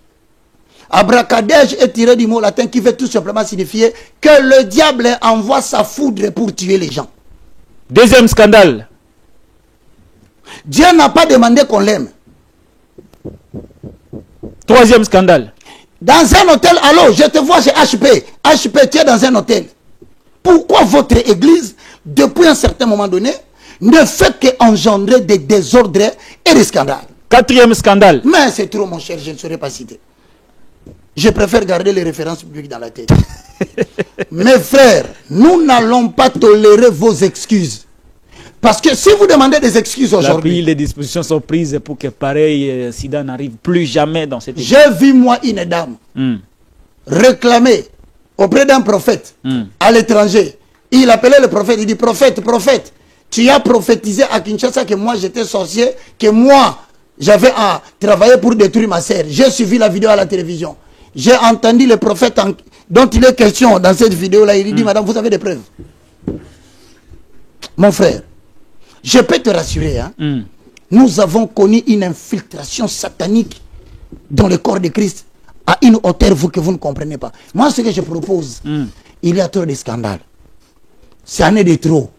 Abracadège est tiré du mot latin qui veut tout simplement signifier que le diable envoie sa foudre pour tuer les gens. Deuxième scandale. Dieu n'a pas demandé qu'on l'aime. Troisième scandale. Dans un hôtel, allô, je te vois chez HP. HP, tu es dans un hôtel. Pourquoi votre église, depuis un certain moment donné, ne fait qu'engendrer des désordres et des scandales? Quatrième scandale. Mais c'est trop, mon cher, je ne saurais pas citer. Je préfère garder les références publiques dans la tête. Mes frères, nous n'allons pas tolérer vos excuses. Parce que si vous demandez des excuses aujourd'hui... Les dispositions sont prises pour que pareil incident n'arrive plus jamais dans cette église. J'ai vu, moi, une dame réclamer auprès d'un prophète à l'étranger. Il appelait le prophète, il dit, prophète, prophète, tu as prophétisé à Kinshasa que moi j'étais sorcier, que moi j'avais à travailler pour détruire ma sœur. J'ai suivi la vidéo à la télévision. J'ai entendu le prophète dont il est question dans cette vidéo-là. Il dit, madame, vous avez des preuves? Mon frère, je peux te rassurer, hein, nous avons connu une infiltration satanique dans le corps de Christ à une hauteur que vous ne comprenez pas. Moi, ce que je propose, il y a trop de scandales. C'est un de trop.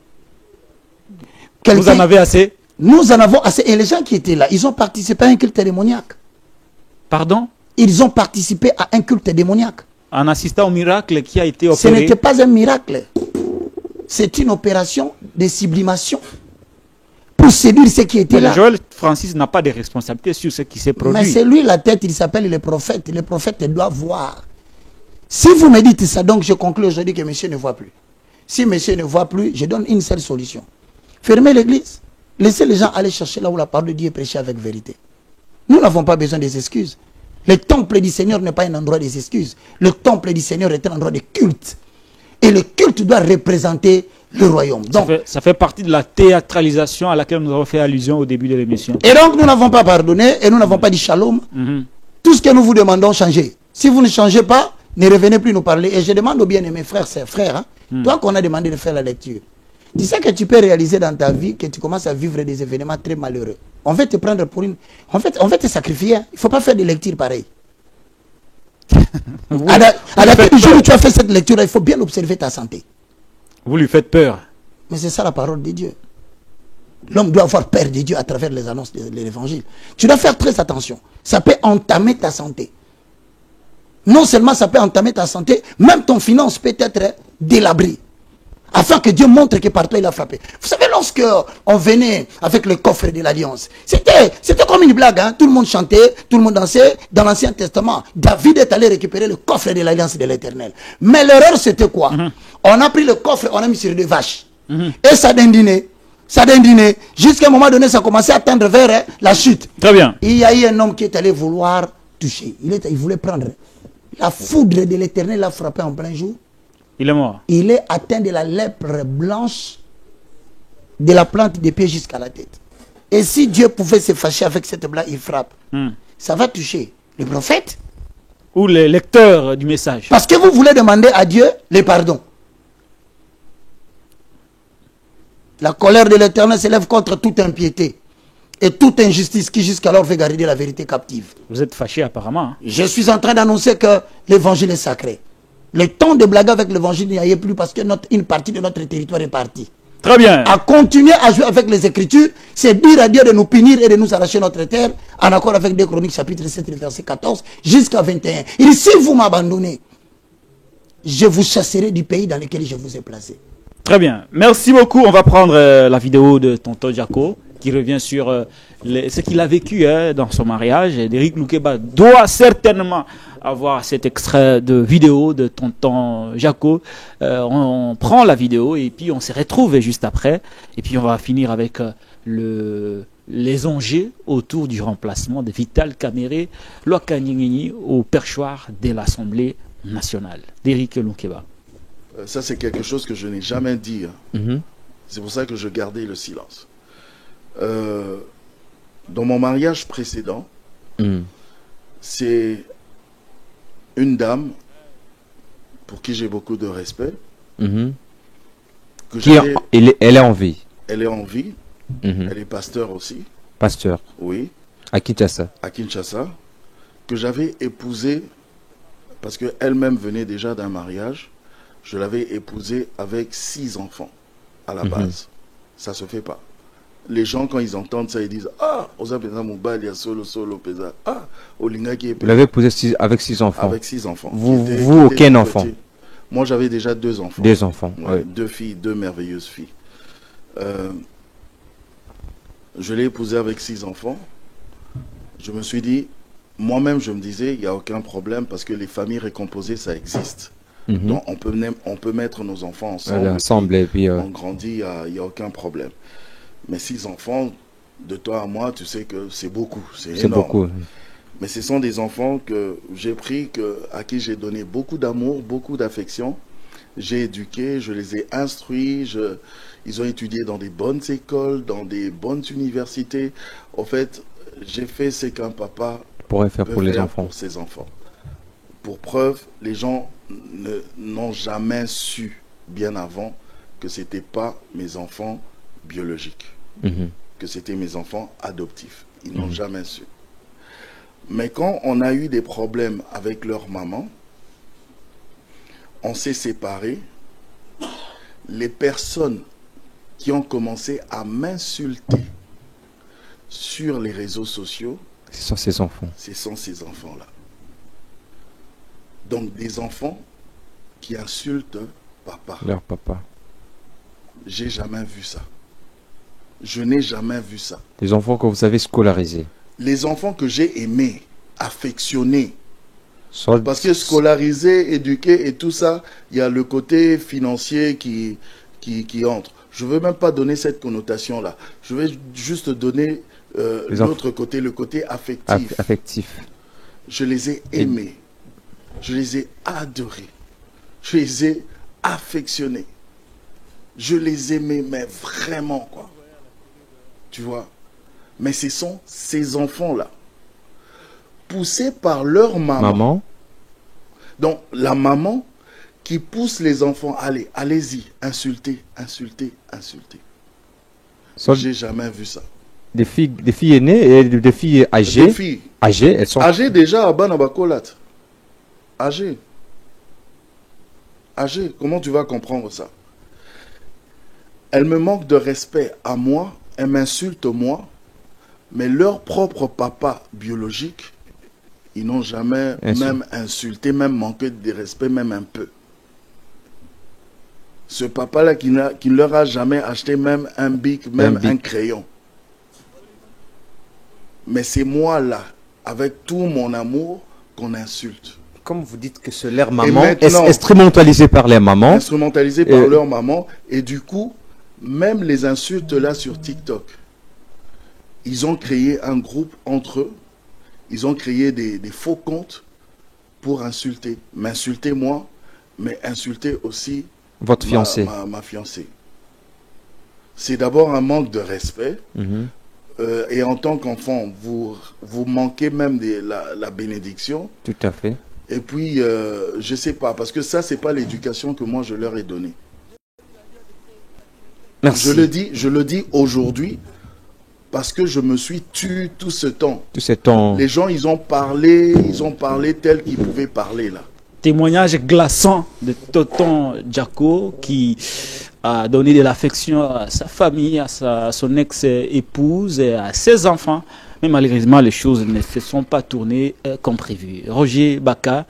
Vous en avez assez? Nous en avons assez. Et les gens qui étaient là, ils ont participé à un culte démoniaque. Pardon? Ils ont participé à un culte démoniaque. En assistant au miracle qui a été opéré. Ce n'était pas un miracle. C'est une opération de sublimation pour séduire ceux qui étaient là. Joël Francis n'a pas de responsabilité sur ce qui s'est produit. Mais c'est lui la tête, il s'appelle le prophète. Le prophète doit voir. Si vous me dites ça, donc je conclue aujourd'hui que monsieur ne voit plus. Si monsieur ne voit plus, je donne une seule solution. Fermez l'église. Laissez les gens aller chercher là où la parole de Dieu est prêchée avec vérité. Nous n'avons pas besoin des excuses. Le temple du Seigneur n'est pas un endroit des excuses. Le temple du Seigneur est un endroit de culte. Et le culte doit représenter le royaume. Donc, ça fait partie de la théâtralisation à laquelle nous avons fait allusion au début de l'émission. Et donc nous n'avons pas pardonné et nous n'avons pas dit shalom. Tout ce que nous vous demandons, changez. Si vous ne changez pas, ne revenez plus nous parler. Et je demande aux bien-aimés frères, frères, toi qu'on a demandé de faire la lecture, tu sais que tu peux réaliser dans ta vie que tu commences à vivre des événements très malheureux. On va te prendre pour une... On va te sacrifier. Il ne faut pas faire des lectures pareilles. À la fin du jour où tu as fait cette lecture, il faut bien observer ta santé. Vous lui faites peur. Mais c'est ça la parole de Dieu. L'homme doit avoir peur de Dieu à travers les annonces de l'évangile. Tu dois faire très attention. Ça peut entamer ta santé. Non seulement ça peut entamer ta santé, même ton finance peut être délabrée. Afin que Dieu montre que par toi il a frappé. Vous savez, lorsque on venait avec le coffre de l'Alliance, c'était comme une blague. Hein? Tout le monde chantait, tout le monde dansait. Dans l'Ancien Testament, David est allé récupérer le coffre de l'Alliance de l'Éternel. Mais l'erreur, c'était quoi? On a pris le coffre, on a mis sur des vaches. Et ça dindinait. Ça dindinait. Jusqu'à un moment donné, ça commençait à tendre vers la chute. Très bien. Il y a eu un homme qui est allé vouloir toucher. Il voulait prendre. La foudre de l'Éternel l'a frappé en plein jour. Il est mort. Il est atteint de la lèpre blanche de la plante des pieds jusqu'à la tête. Et si Dieu pouvait se fâcher avec cette blague, il frappe. Ça va toucher le prophète. Ou les lecteurs du message. Parce que vous voulez demander à Dieu le pardon. La colère de l'Éternel s'élève contre toute impiété et toute injustice qui jusqu'alors fait garder la vérité captive. Vous êtes fâché apparemment. Hein? Je suis en train d'annoncer que l'évangile est sacré. Le temps de blaguer avec l'évangile n'y a plus parce que une partie de notre territoire est partie. Très bien. À continuer à jouer avec les Écritures, c'est dire à Dieu de nous punir et de nous arracher notre terre, en accord avec 2 Chroniques chapitre 7, verset 14, jusqu'à 21. Il dit, si vous m'abandonnez, je vous chasserai du pays dans lequel je vous ai placé. Très bien. Merci beaucoup. On va prendre la vidéo de tonton Jaco qui revient sur ce qu'il a vécu dans son mariage. Derrick Loukeba doit certainement avoir cet extrait de vidéo de tonton Jaco. On prend la vidéo et puis on se retrouve juste après. Et puis on va finir avec les enjeux autour du remplacement de Vital Kamerhe Lwakanyingini au perchoir de l'Assemblée nationale. Derrick Loukeba. Ça, c'est quelque chose que je n'ai jamais dit. C'est pour ça que je gardais le silence. Dans mon mariage précédent, c'est une dame pour qui j'ai beaucoup de respect. Elle est en vie. Elle est en vie. Elle est pasteur aussi. Pasteur. Oui. À Kinshasa. À Kinshasa. Que j'avais épousée parce qu'elle-même venait déjà d'un mariage. Je l'avais épousée avec 6 enfants à la base. Ça se fait pas. Les gens, quand ils entendent ça, ils disent « Ah, Oza Peza Moubal, il y a solo Peza. Ah, Olinga qui est Vous l'avez épousée avec 6 enfants. Avec 6 enfants. Vous aucun enfant? Moi, j'avais déjà 2 enfants. 2 enfants, ouais. 2 filles, 2 merveilleuses filles. Je l'ai épousée avec 6 enfants. Je me suis dit, moi-même, je me disais, il n'y a aucun problème parce que les familles récomposées, ça existe. Donc, on peut mettre nos enfants ensemble. Et puis, on grandit, il n'y a aucun problème. Mais 6 enfants, de toi à moi, tu sais que c'est beaucoup. C'est énorme. Beaucoup. Mais ce sont des enfants que j'ai pris, à qui j'ai donné beaucoup d'amour, beaucoup d'affection. J'ai éduqué, je les ai instruits. Ils ont étudié dans des bonnes écoles, dans des bonnes universités. En fait, j'ai fait ce qu'un papa pourrait faire pour les enfants. Pour ses enfants. Pour preuve, les gens n'ont jamais su, bien avant, que ce n'étaient pas mes enfants biologiques, que c'était mes enfants adoptifs. Ils n'ont jamais su. Mais quand on a eu des problèmes avec leur maman, on s'est séparés. Les personnes qui ont commencé à m'insulter sur les réseaux sociaux, ce sont ces enfants. Ce sont ces enfants-là. Donc des enfants qui insultent papa. Leur papa. J'ai jamais vu ça. Je n'ai jamais vu ça. Les enfants que vous avez scolarisés. Les enfants que j'ai aimés, affectionnés. Parce que scolarisés, éduqués et tout ça, il y a le côté financier qui entre. Je ne veux même pas donner cette connotation-là. Je vais juste donner l'autre côté, le côté affectif. Je les ai aimés. Je les ai adorés. Je les ai affectionnés. Je les aimais, mais vraiment, quoi. Tu vois. Mais ce sont ces enfants-là, poussés par leur maman. Donc, la maman qui pousse les enfants, allez, allez-y, insultez, insultez, insultez. J'ai jamais vu ça. Des filles aînées et des filles âgées. Des filles âgées, elles sont âgées déjà à Banabakolat. Âgées. Âgées, comment tu vas comprendre ça? Elles me manquent de respect à moi, elles m'insultent moi, mais leur propre papa biologique, ils n'ont jamais même insulté, même manqué de respect, même un peu. Ce papa-là qui ne leur a jamais acheté même un bic, même un crayon. Mais c'est moi là, avec tout mon amour, qu'on insulte. Comme vous dites que c'est leur maman, instrumentalisé par les mamans. Instrumentalisé par leur maman. Et du coup, même les insultes là sur TikTok, ils ont créé un groupe entre eux. Ils ont créé des faux comptes pour insulter. M'insulter moi, mais insulter aussi votre fiancée. Ma fiancée. c'est d'abord un manque de respect. Et en tant qu'enfant, vous manquez même de la bénédiction. Tout à fait. Et puis, je sais pas, parce que ça, c'est pas l'éducation que moi, je leur ai donnée. Merci. Je le dis aujourd'hui, parce que je me suis tué tout ce temps. Tout ce temps. Les gens, ils ont parlé tel qu'ils pouvaient parler, là. Témoignage glaçant de Tonton Jaco qui a donné de l'affection à sa famille, à son ex-épouse et à ses enfants. Mais malheureusement, les choses ne se sont pas tournées comme prévu. Roger Baka,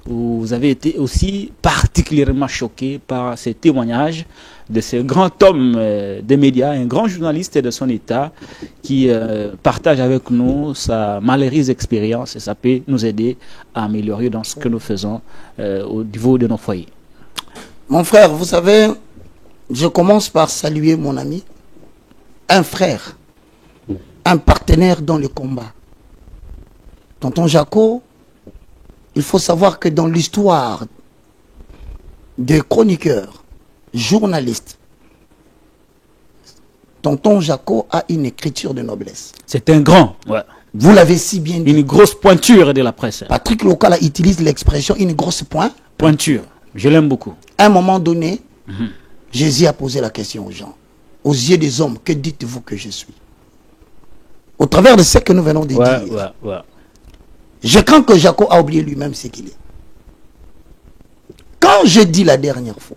vous avez été aussi particulièrement choqué par ces témoignages de ce grand homme des médias, un grand journaliste de son état qui partage avec nous sa malheureuse expérience et ça peut nous aider à améliorer dans ce que nous faisons au niveau de nos foyers. Mon frère, vous savez, je commence par saluer mon ami, un frère, un partenaire dans le combat. Tonton Jaco, il faut savoir que dans l'histoire des chroniqueurs, journalistes, Tonton Jaco a une écriture de noblesse. C'est un grand, ouais. Vous l'avez si bien dit. Une grosse pointure de la presse. Patrick Lokala utilise l'expression une grosse pointure. Je l'aime beaucoup. À un moment donné, Jésus a posé la question aux gens. Aux yeux des hommes, que dites-vous que je suis? Au travers de ce que nous venons de dire. Je crains que Jaco a oublié lui-même ce qu'il est. Quand je dis la dernière fois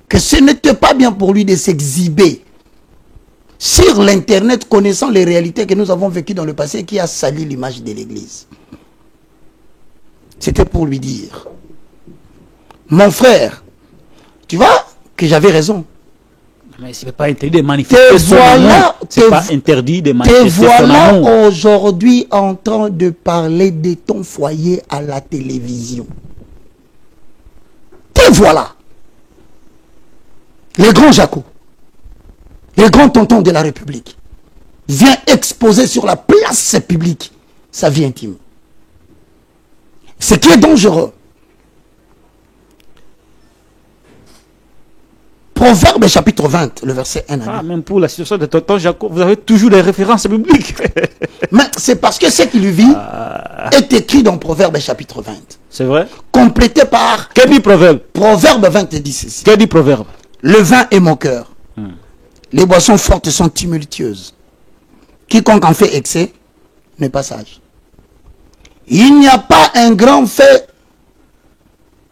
que ce n'était pas bien pour lui de s'exhiber sur l'internet connaissant les réalités que nous avons vécues dans le passé qui a sali l'image de l'église, c'était pour lui dire: mon frère, tu vois que j'avais raison. Mais ce n'est pas interdit de manifester son amour. C'est pas interdit de manifester son amour. Te voilà aujourd'hui en train de parler de ton foyer à la télévision. Te voilà. Le grand Jaco, le grand tonton de la République, vient exposer sur la place publique sa vie intime. Ce qui est dangereux. Proverbe chapitre 20, le verset 1 à 2. Même pour la situation de tonton Jaco, vous avez toujours des références bibliques. Mais c'est parce que ce qui lui vit est écrit dans Proverbe chapitre 20. C'est vrai? Complété par... Que dit Proverbe? Proverbe 20 dit ceci. Que dit Proverbe? Le vin est moqueur. Les boissons fortes sont tumultueuses. Quiconque en fait excès n'est pas sage. Il n'y a pas un grand fait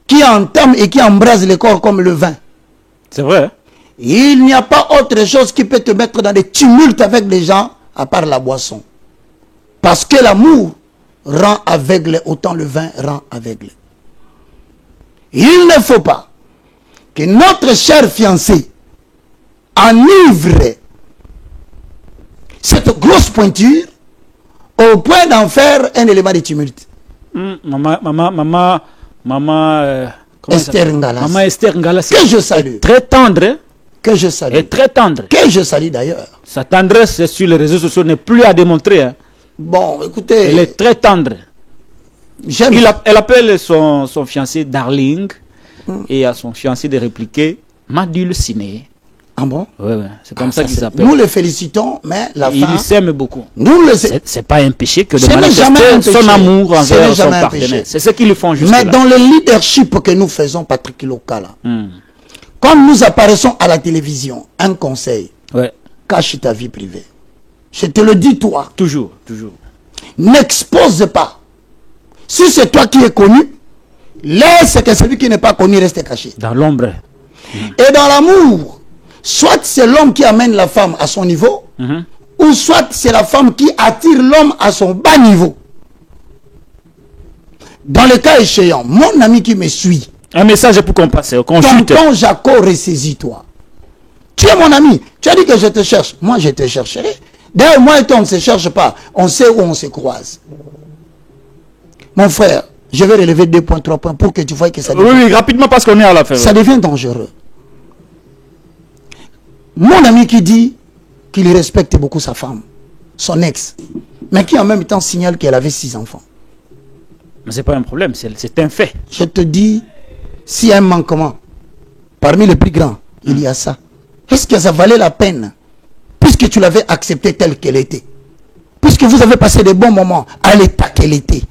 qui entame et qui embrase le corps comme le vin. C'est vrai. Il n'y a pas autre chose qui peut te mettre dans des tumultes avec les gens à part la boisson. Parce que l'amour rend aveugle autant le vin rend aveugle. Il ne faut pas que notre cher fiancé enivre cette grosse pointure au point d'en faire un élément de tumulte. Maman Esther Ngala. Maman Esther Ngala, que je salue. Très tendre. Que je salue. Et très tendre. Que je salue d'ailleurs. Sa tendresse sur les réseaux sociaux n'est plus à démontrer. Hein. Bon, écoutez. Elle est très tendre. Elle appelle son fiancé Darling et à son fiancé de répliquer Madul Ciné. Ah bon? Oui, c'est comme ça qu'il s'appelle. Nous le félicitons, mais la femme... Il s'aime beaucoup. C'est pas un péché que de manifester son amour envers son partenaire. C'est ce qu'ils font jusque-là. Mais dans le leadership que nous faisons, Patrick Lokala, quand nous apparaissons à la télévision, un conseil, cache ta vie privée. Je te le dis toi. Toujours. N'expose pas. Si c'est toi qui es connu, laisse que celui qui n'est pas connu reste caché. Dans l'ombre. Et dans l'amour, soit c'est l'homme qui amène la femme à son niveau, ou soit c'est la femme qui attire l'homme à son bas niveau. Dans le cas échéant, mon ami qui me suit, un message pour qu'on passe, qu'on chute. Tonton Jaco, ressaisis-toi. Tu es mon ami, tu as dit que je te cherche. Moi, je te chercherai. D'ailleurs, moi et toi, on ne se cherche pas. On sait où on se croise. Mon frère, je vais relever 2 points, 3 points pour que tu vois que ça devient... Oui, rapidement parce qu'on est à la fin. Ça devient dangereux. Mon ami qui dit qu'il respecte beaucoup sa femme, son ex, mais qui en même temps signale qu'elle avait 6 enfants. Mais ce n'est pas un problème, c'est un fait. Je te dis, s'il y a un manquement, parmi les plus grands, il y a ça. est-ce que ça valait la peine, puisque tu l'avais acceptée telle qu'elle était, puisque vous avez passé des bons moments à l'état qu'elle était.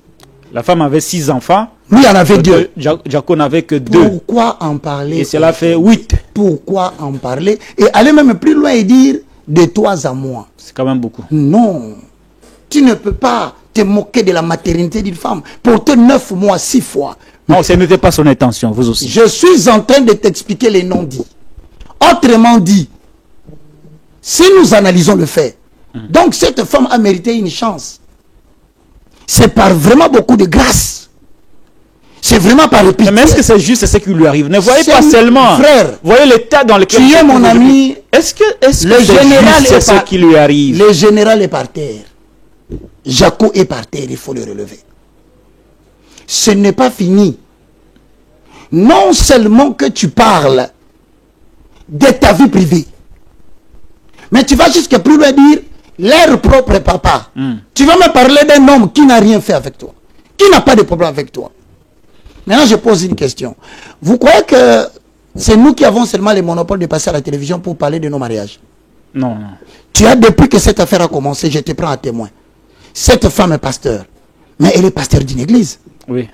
La femme avait 6 enfants. Lui en avait 2. Jaco n'avait que 2. Pourquoi en parler? Et cela fait 8. Pourquoi en parler? Et aller même plus loin et dire de toi à moi. C'est quand même beaucoup. Non. Tu ne peux pas te moquer de la maternité d'une femme. Porter 9 mois, 6 fois. Non, ce n'était pas son intention, vous aussi. Je suis en train de t'expliquer les non-dits. Autrement dit, si nous analysons le fait, donc cette femme a mérité une chance. C'est par vraiment beaucoup de grâce. C'est vraiment par le pitié. Mais est-ce que c'est juste ce qui lui arrive? Ne voyez pas seulement. Frère, voyez l'état dans lequel tu es mon ami. Est-ce que le général c'est ce qui lui arrive? Le général est par terre. Jaco est par terre, il faut le relever. Ce n'est pas fini. Non seulement que tu parles de ta vie privée, mais tu vas jusqu'à plus loin dire leur propre papa. Tu vas me parler d'un homme qui n'a rien fait avec toi, qui n'a pas de problème avec toi. Maintenant, je pose une question. Vous croyez que c'est nous qui avons seulement le monopole de passer à la télévision pour parler de nos mariages? Non, non. Tu as, depuis que cette affaire a commencé, je te prends à témoin. Cette femme est pasteur, mais elle est pasteur d'une église. Oui.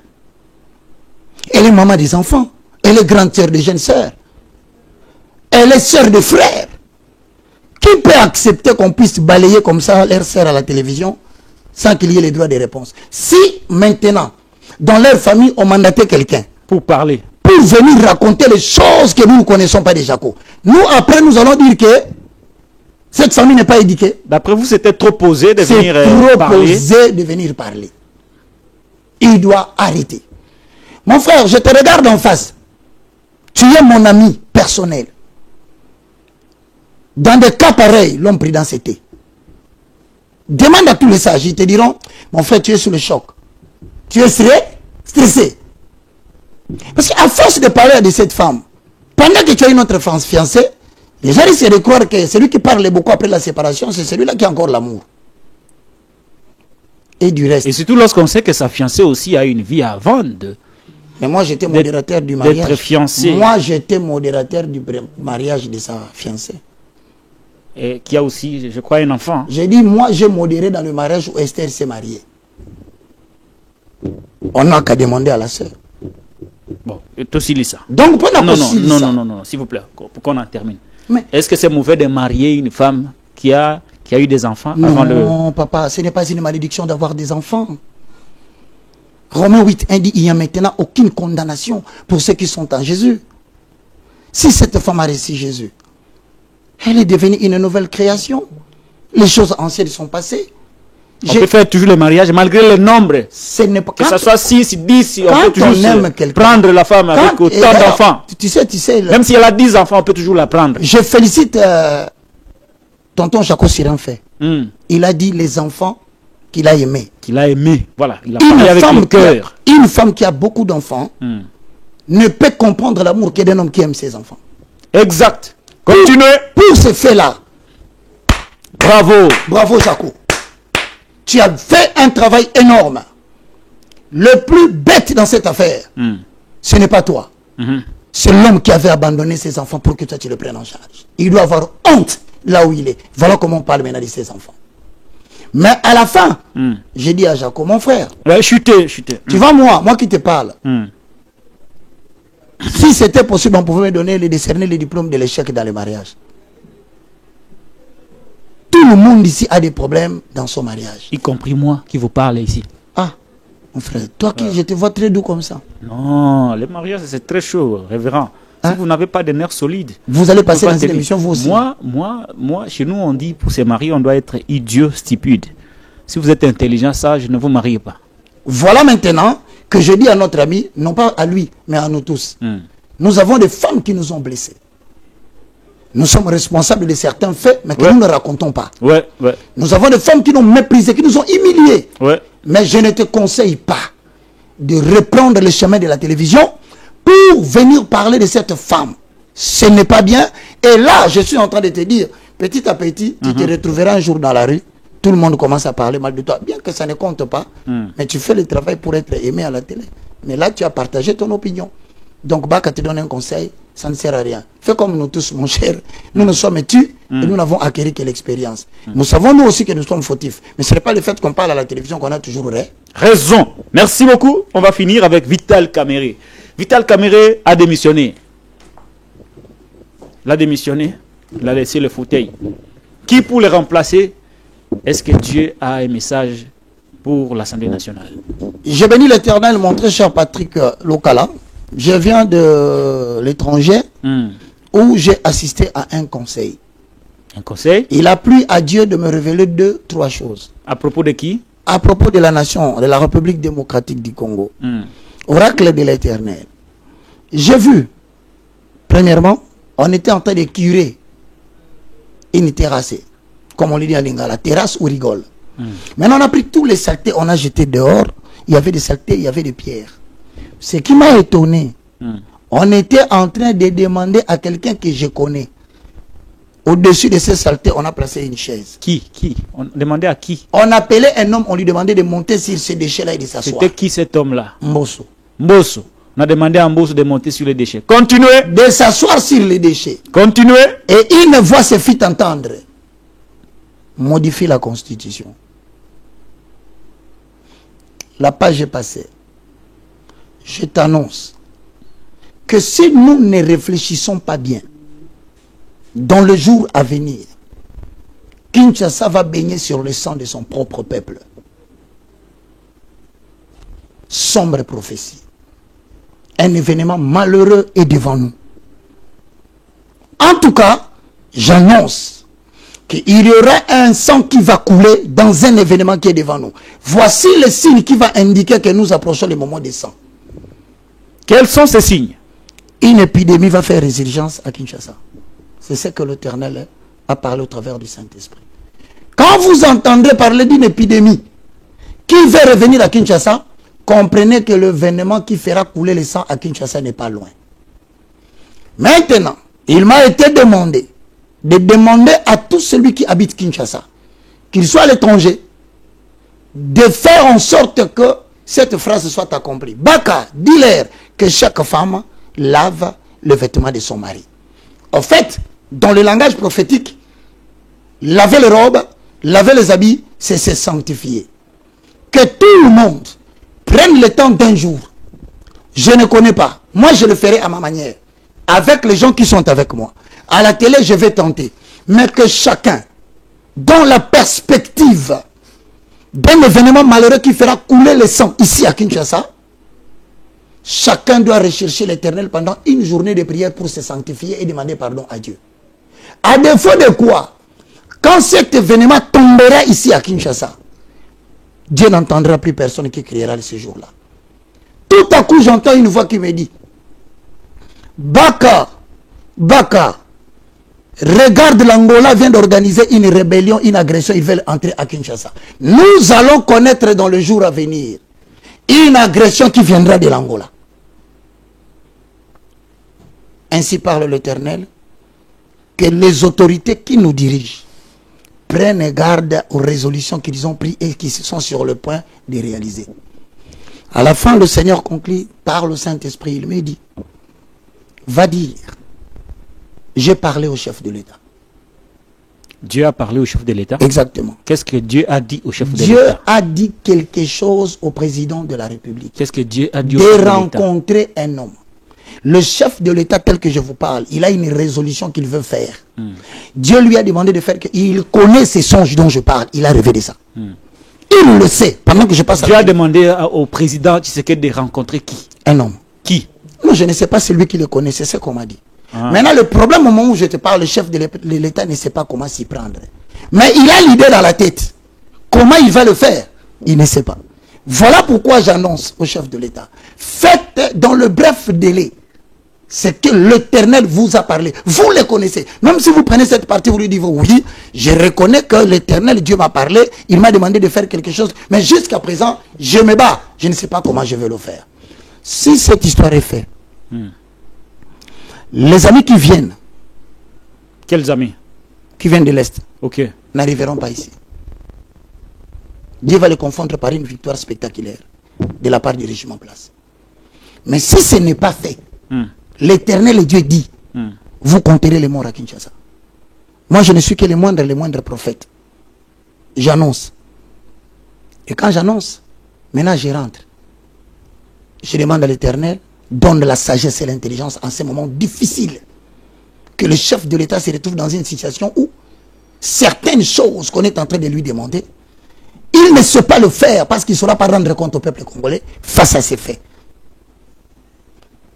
Elle est maman des enfants. Elle est grande sœur des jeunes sœurs. Elle est sœur de frères. Qui peut accepter qu'on puisse balayer comme ça leur sœur à la télévision sans qu'il y ait les droits de réponse? Si maintenant, dans leur famille, on mandatait quelqu'un pour parler, pour venir raconter les choses que nous ne connaissons pas de Jaco, nous après nous allons dire que cette famille n'est pas éduquée. D'après vous, c'était trop posé de venir parler. C'est trop posé de venir parler. Il doit arrêter. Mon frère, je te regarde en face. Tu es mon ami personnel. Dans des cas pareils, l'homme prudent c'était. Demande à tous les sages, ils te diront, mon frère, tu es sous le choc. Tu es stressé. Parce qu'à force de parler de cette femme, pendant que tu as une autre fiancée, les gens risquent de croire que celui qui parle beaucoup après la séparation, c'est celui-là qui a encore l'amour. Et du reste. Et surtout lorsqu'on sait que sa fiancée aussi a une vie avant de... Mais moi, j'étais modérateur du mariage. D'être fiancé. Moi, j'étais modérateur du mariage de sa fiancée. Et qui a aussi, je crois, un enfant. J'ai dit, moi, j'ai modéré dans le mariage où Esther s'est mariée. On n'a qu'à demander à la sœur. Bon, aussi lis ça. Donc, pendant non, s'il vous plaît, pour qu'on en termine. Est-ce que c'est mauvais de marier une femme qui a eu des enfants avant le... Non, papa, ce n'est pas une malédiction d'avoir des enfants. Romains 8, 1 dit, il n'y a maintenant aucune condamnation pour ceux qui sont en Jésus. Si cette femme a reçu Jésus, elle est devenue une nouvelle création. Les choses anciennes sont passées. On peut faire toujours le mariage malgré le nombre. Ce n'est pas... Que ce soit 6, 10, on peut toujours prendre la femme avec autant d'enfants. Tu sais... Même si elle a 10 enfants, on peut toujours la prendre. Je félicite tonton Jaco Sirinfait. Il a dit les enfants qu'il a aimés. Qu'il a aimé, voilà. Il a parlé avec le cœur. Une femme qui a beaucoup d'enfants ne peut comprendre l'amour que d'un homme qui aime ses enfants. Exact. Continuez. Pour ce fait-là, bravo. Bravo Jaco. Tu as fait un travail énorme. Le plus bête dans cette affaire, ce n'est pas toi. C'est l'homme qui avait abandonné ses enfants pour que toi tu le prennes en charge. Il doit avoir honte là où il est. Voilà comment on parle maintenant de ses enfants. Mais à la fin, j'ai dit à Jaco, mon frère, chutez. Tu vois moi qui te parle. Si c'était possible, on pouvait me donner, décerner le diplôme de l'échec dans le mariage. Tout le monde ici a des problèmes dans son mariage. Y compris moi qui vous parle ici. Ah, mon frère, toi qui je te vois très doux comme ça. Non, le mariage c'est très chaud, révérend. Si vous n'avez pas de nerfs solides. Vous allez passer dans cette émission vous aussi. Moi, chez nous on dit pour se marier on doit être idiot, stupide. Si vous êtes intelligent, sage, ne vous mariez pas. Voilà maintenant que je dis à notre ami, non pas à lui, mais à nous tous. Nous avons des femmes qui nous ont blessés. Nous sommes responsables de certains faits, mais que nous ne racontons pas. Nous avons des femmes qui nous ont méprisés, qui nous ont humiliés. Mais je ne te conseille pas de reprendre le chemin de la télévision pour venir parler de cette femme. Ce n'est pas bien. Et là, je suis en train de te dire, petit à petit, tu te retrouveras un jour dans la rue. Tout le monde commence à parler mal de toi. Bien que ça ne compte pas, mais tu fais le travail pour être aimé à la télé. Mais là, tu as partagé ton opinion. Donc, Baka te donne un conseil. ça ne sert à rien. Fais comme nous tous, mon cher. Nous nous sommes tus et nous n'avons acquis que l'expérience. Nous savons nous aussi que nous sommes fautifs. Mais ce n'est pas le fait qu'on parle à la télévision qu'on a toujours raison. Merci beaucoup. On va finir avec Vital Kamerhe. Vital Kamerhe a démissionné. Il a démissionné. Il a laissé le fauteuil. Qui pour le remplacer? Est-ce que Dieu a un message pour l'Assemblée nationale? J'ai béni l'Éternel, mon très cher Patrick Lokala. Je viens de l'étranger où j'ai assisté à un conseil. Un conseil? Il a plu à Dieu de me révéler 2-3 choses. À propos de qui? À propos de la nation, de la République démocratique du Congo. Oracle de l'Éternel. J'ai vu, premièrement, on était en train de curer une terrasse, comme on le dit en lingala, terrasse ou rigole. Maintenant, on a pris tous les saletés, on a jeté dehors. Il y avait des saletés, il y avait des pierres. Ce qui m'a étonné, on était en train de demander à quelqu'un que je connais. Au-dessus de ces saletés, on a placé une chaise. Qui? On demandait à qui? On appelait un homme, on lui demandait de monter sur ces déchets-là et de s'asseoir. C'était qui cet homme-là? Mbosso. Mbosso. On a demandé à Mbosso de monter sur les déchets. Continuez. De s'asseoir sur les déchets. Continuez. Et une voix se fit entendre. Modifie la Constitution. La page est passée. Je t'annonce que si nous ne réfléchissons pas bien, dans le jour à venir, Kinshasa va baigner sur le sang de son propre peuple. Sombre prophétie. Un événement malheureux est devant nous. En tout cas, j'annonce qu'il y aura un sang qui va couler dans un événement qui est devant nous. Voici le signe qui va indiquer que nous approchons le moment des sang. Quels sont ces signes? Une épidémie va faire résurgence à Kinshasa. C'est ce que l'Éternel a parlé au travers du Saint-Esprit. Quand vous entendez parler d'une épidémie qui va revenir à Kinshasa, comprenez que l'événement qui fera couler le sang à Kinshasa n'est pas loin. Maintenant, il m'a été demandé de demander à tout celui qui habite Kinshasa, qu'il soit à l'étranger, de faire en sorte que cette phrase soit accomplie. Baka, dis-leur que chaque femme lave le vêtement de son mari. En fait, dans le langage prophétique, laver les robes, laver les habits, c'est se sanctifier. Que tout le monde prenne le temps d'un jour. Je ne connais pas. Moi, je le ferai à ma manière. Avec les gens qui sont avec moi. À la télé, je vais tenter. Mais que chacun, dans la perspective d'un événement malheureux qui fera couler le sang ici à Kinshasa, chacun doit rechercher l'Éternel pendant une journée de prière pour se sanctifier et demander pardon à Dieu. À défaut de quoi, quand cet événement tombera ici à Kinshasa, Dieu n'entendra plus personne qui criera ce jour-là. Tout à coup, j'entends une voix qui me dit, Baka, Baka, regarde, l'Angola vient d'organiser une rébellion, une agression, ils veulent entrer à Kinshasa. Nous allons connaître dans le jour à venir une agression qui viendra de l'Angola. Ainsi parle l'Éternel, que les autorités qui nous dirigent prennent garde aux résolutions qu'ils ont prises et qui sont sur le point de réaliser. À la fin, le Seigneur conclut par le Saint-Esprit. Il me dit, va dire, j'ai parlé au chef de l'État. Dieu a parlé au chef de l'État? Exactement. Qu'est-ce que Dieu a dit au chef de l'État? Dieu a dit quelque chose au président de la République. Qu'est-ce que Dieu a dit au chef de l'État? De rencontrer un homme. Le chef de l'État tel que je vous parle, il a une résolution qu'il veut faire. Dieu lui a demandé de faire, il connaît ces songes dont je parle, il a rêvé de ça. Il le sait, pendant que je passe à Dieu a demandé au président Tshisekedi de rencontrer qui? Un homme. Qui? Non, je ne sais pas celui qui le connaît, c'est ce qu'on m'a dit. Maintenant, le problème au moment où je te parle, le chef de l'État ne sait pas comment s'y prendre. Mais il a l'idée dans la tête. Comment il va le faire? Il ne sait pas. Voilà pourquoi j'annonce au chef de l'État. Faites dans le bref délai c'est que l'Éternel vous a parlé. Vous le connaissez. Même si vous prenez cette partie, vous lui dites oui, je reconnais que l'Éternel Dieu m'a parlé, il m'a demandé de faire quelque chose, mais jusqu'à présent, je me bats. Je ne sais pas comment je vais le faire. Si cette histoire est faite, les amis qui viennent. Quels amis? Qui viennent de l'Est. Ok. N'arriveront pas ici. Dieu va les confondre par une victoire spectaculaire de la part du régiment Place. Mais si ce n'est pas fait, l'Éternel Dieu dit, vous compterez les morts à Kinshasa. Moi, je ne suis que les moindres prophètes. J'annonce. Et quand j'annonce, maintenant je rentre. Je demande à l'Éternel, donne la sagesse et l'intelligence en ces moments difficiles. Que le chef de l'État se retrouve dans une situation où certaines choses qu'on est en train de lui demander, il ne sait pas le faire parce qu'il ne saura pas rendre compte au peuple congolais face à ces faits.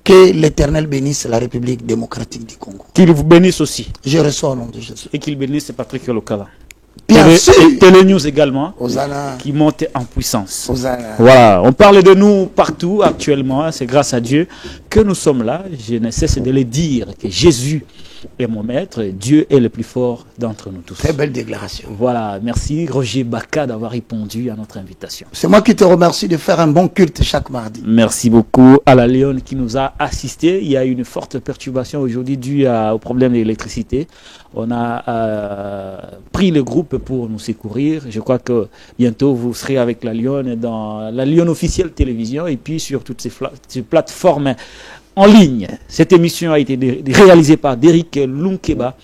Que l'Éternel bénisse la République démocratique du Congo. Qu'il vous bénisse aussi. Je reçois au nom de Jésus. Et qu'il bénisse Patrick Lokala. Bien sûr. Télénews également, Hosanna. qui monte en puissance. Hosanna. Voilà, on parle de nous partout actuellement, c'est grâce à Dieu que nous sommes là. Je ne cesse de le dire que Jésus est mon maître, Dieu est le plus fort d'entre nous tous. Très belle déclaration. Voilà, merci Roger Baka d'avoir répondu à notre invitation. C'est moi qui te remercie de faire un bon culte chaque mardi. Merci beaucoup à la Lyon qui nous a assistés. Il y a une forte perturbation aujourd'hui due au problème de l'électricité. On a pris le groupe pour nous secourir. Je crois que bientôt vous serez avec la Lyon dans la Lyon officielle télévision et puis sur toutes ces plateformes en ligne. Cette émission a été réalisée par Derrick Lunkeba,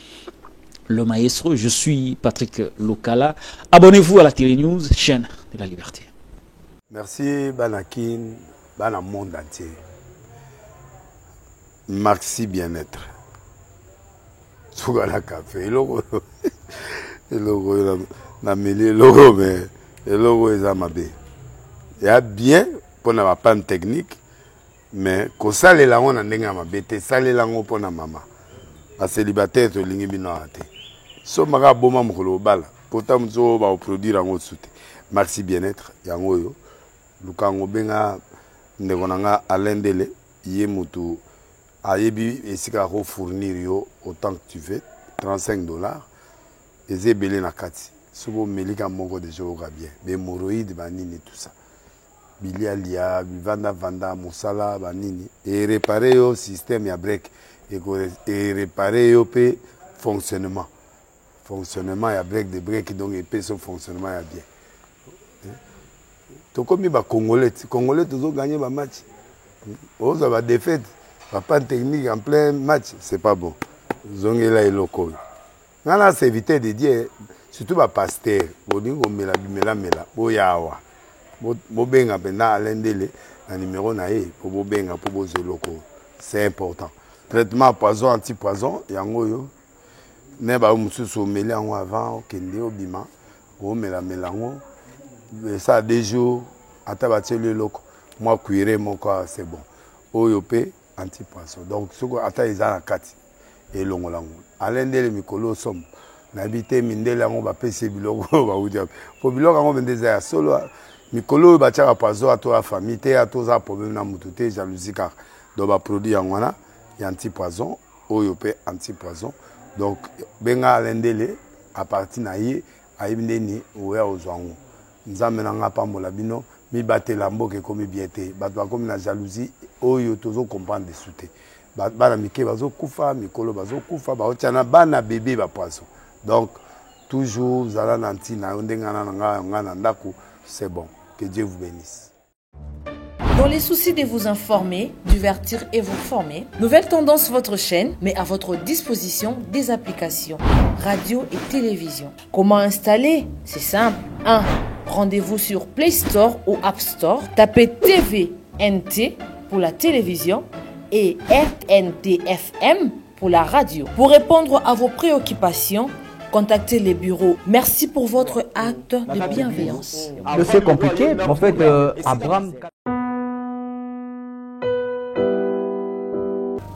le maestro. Je suis Patrick Lokala. Abonnez-vous à la Télénews, chaîne de la liberté. Merci Banakin, Bana monde entier. Merci bien-être. Sougala café, logo na mêlé logo mais logo est amabé. Il y a bien pour na panne technique mais ko sale la on ndenge mabe te sale la ngo pona mama. Ba célibataire to lingi bino ate. So maga boma mukolo bala. Pota mzo ba produire ngo sute. Merci bien-être yango yo. Lukango benga ndekonanga alendele ye mutu ayebi esika ko fournir yo autant que tu veux $35 ezebele na kati sobo melika moko de jour bien be moroïde banini tout ça bilia lia vanda musala banini et réparer yo système ya break et réparer yo pe fonctionnement ya break de break donc et pe son fonctionnement ya bien to comme ba congolais toujours gagner ba match on va défaite pas technique en plein match, c'est pas bon. Zongela et loco. Nana c'est éviter de dire surtout ba pasteur, bodingo mela boyawa. Bo benga bena alendele na numéro na e pour bo benga pour bo zeloko. C'est important. Traitement poison anti-poison yango yo. Ne ba mususu mela ngo avant kende obima, o mela ngo. Ça a 2 jours atabate le loco. Moi cuire mon corps c'est bon. Oyope anti-poisson. Donc, ce qu'on attend, ils ont la carte. Et l'on l'a. Alain de Mikolo somme. N'habité Mindela, on va payer Biloko. Pour Biloko, on va dire solo. Mikolo, va tirer à poisson à toi, famille, à tous les problèmes, à moutouté, jalousie, car donc, va produire en wana, il y a anti-poison, oyopé anti-poison. Donc, benga Alain Dele, à partir d'ahí, à Ibneni, ou à Ozwango. Nous amenons pas mon labino. Mi bate lambo ke komi biete batwa komi na jalousie oyo tozo comprendre de souté bana mike bazo kufa mikolo bazo kufa ba otiana bana bébé ba poisson donc toujours zala nanti na ndengana ngana ndako c'est bon que Dieu vous bénisse. Dans les soucis de vous informer, divertir et vous former, Nouvelle Tendance votre chaîne met à votre disposition des applications radio et télévision. Comment installer? C'est simple. 1. Rendez-vous sur Play Store ou App Store. Tapez TVNT pour la télévision et RNTFM pour la radio. Pour répondre à vos préoccupations, contactez les bureaux. Merci pour votre acte de bienveillance. C'est compliqué, en fait, Abraham...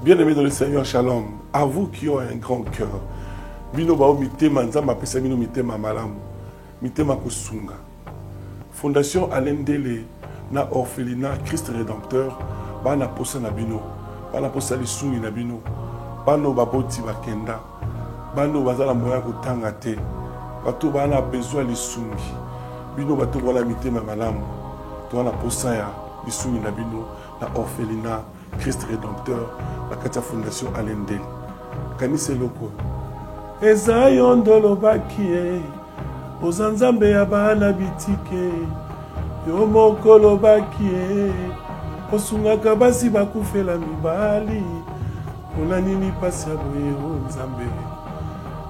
Bien-aimés dans le Seigneur, shalom. À vous qui ont un grand cœur. Bino bao mitema nzamba pesa bino mitema malamu. Mitema kosunga. Fondation Alendele na orphelinat Christ Rédempteur bana posa na bino. Bana posa lisungi na bino. Bano baboti bakenda. Bano bazala moya kotanga te. Bato bana besoin lisungi. Bino bato wala mitema malamu. To na posa ya lisungi na bino na orphelinat Christ Rédempteur, la Katia Fondation Alendele. Kanise loko. Eza yondolo bakie. Ozanzambe ya bana bitike. Yo mokolo bakie. Osungaka basi bakufela mibali.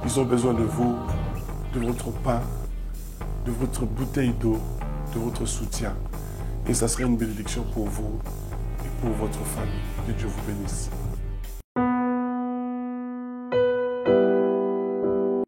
Ils ont besoin de vous, de votre pain, de votre bouteille d'eau, de votre soutien. Et ça serait une bénédiction pour vous et pour votre famille. Que Dieu vous bénisse.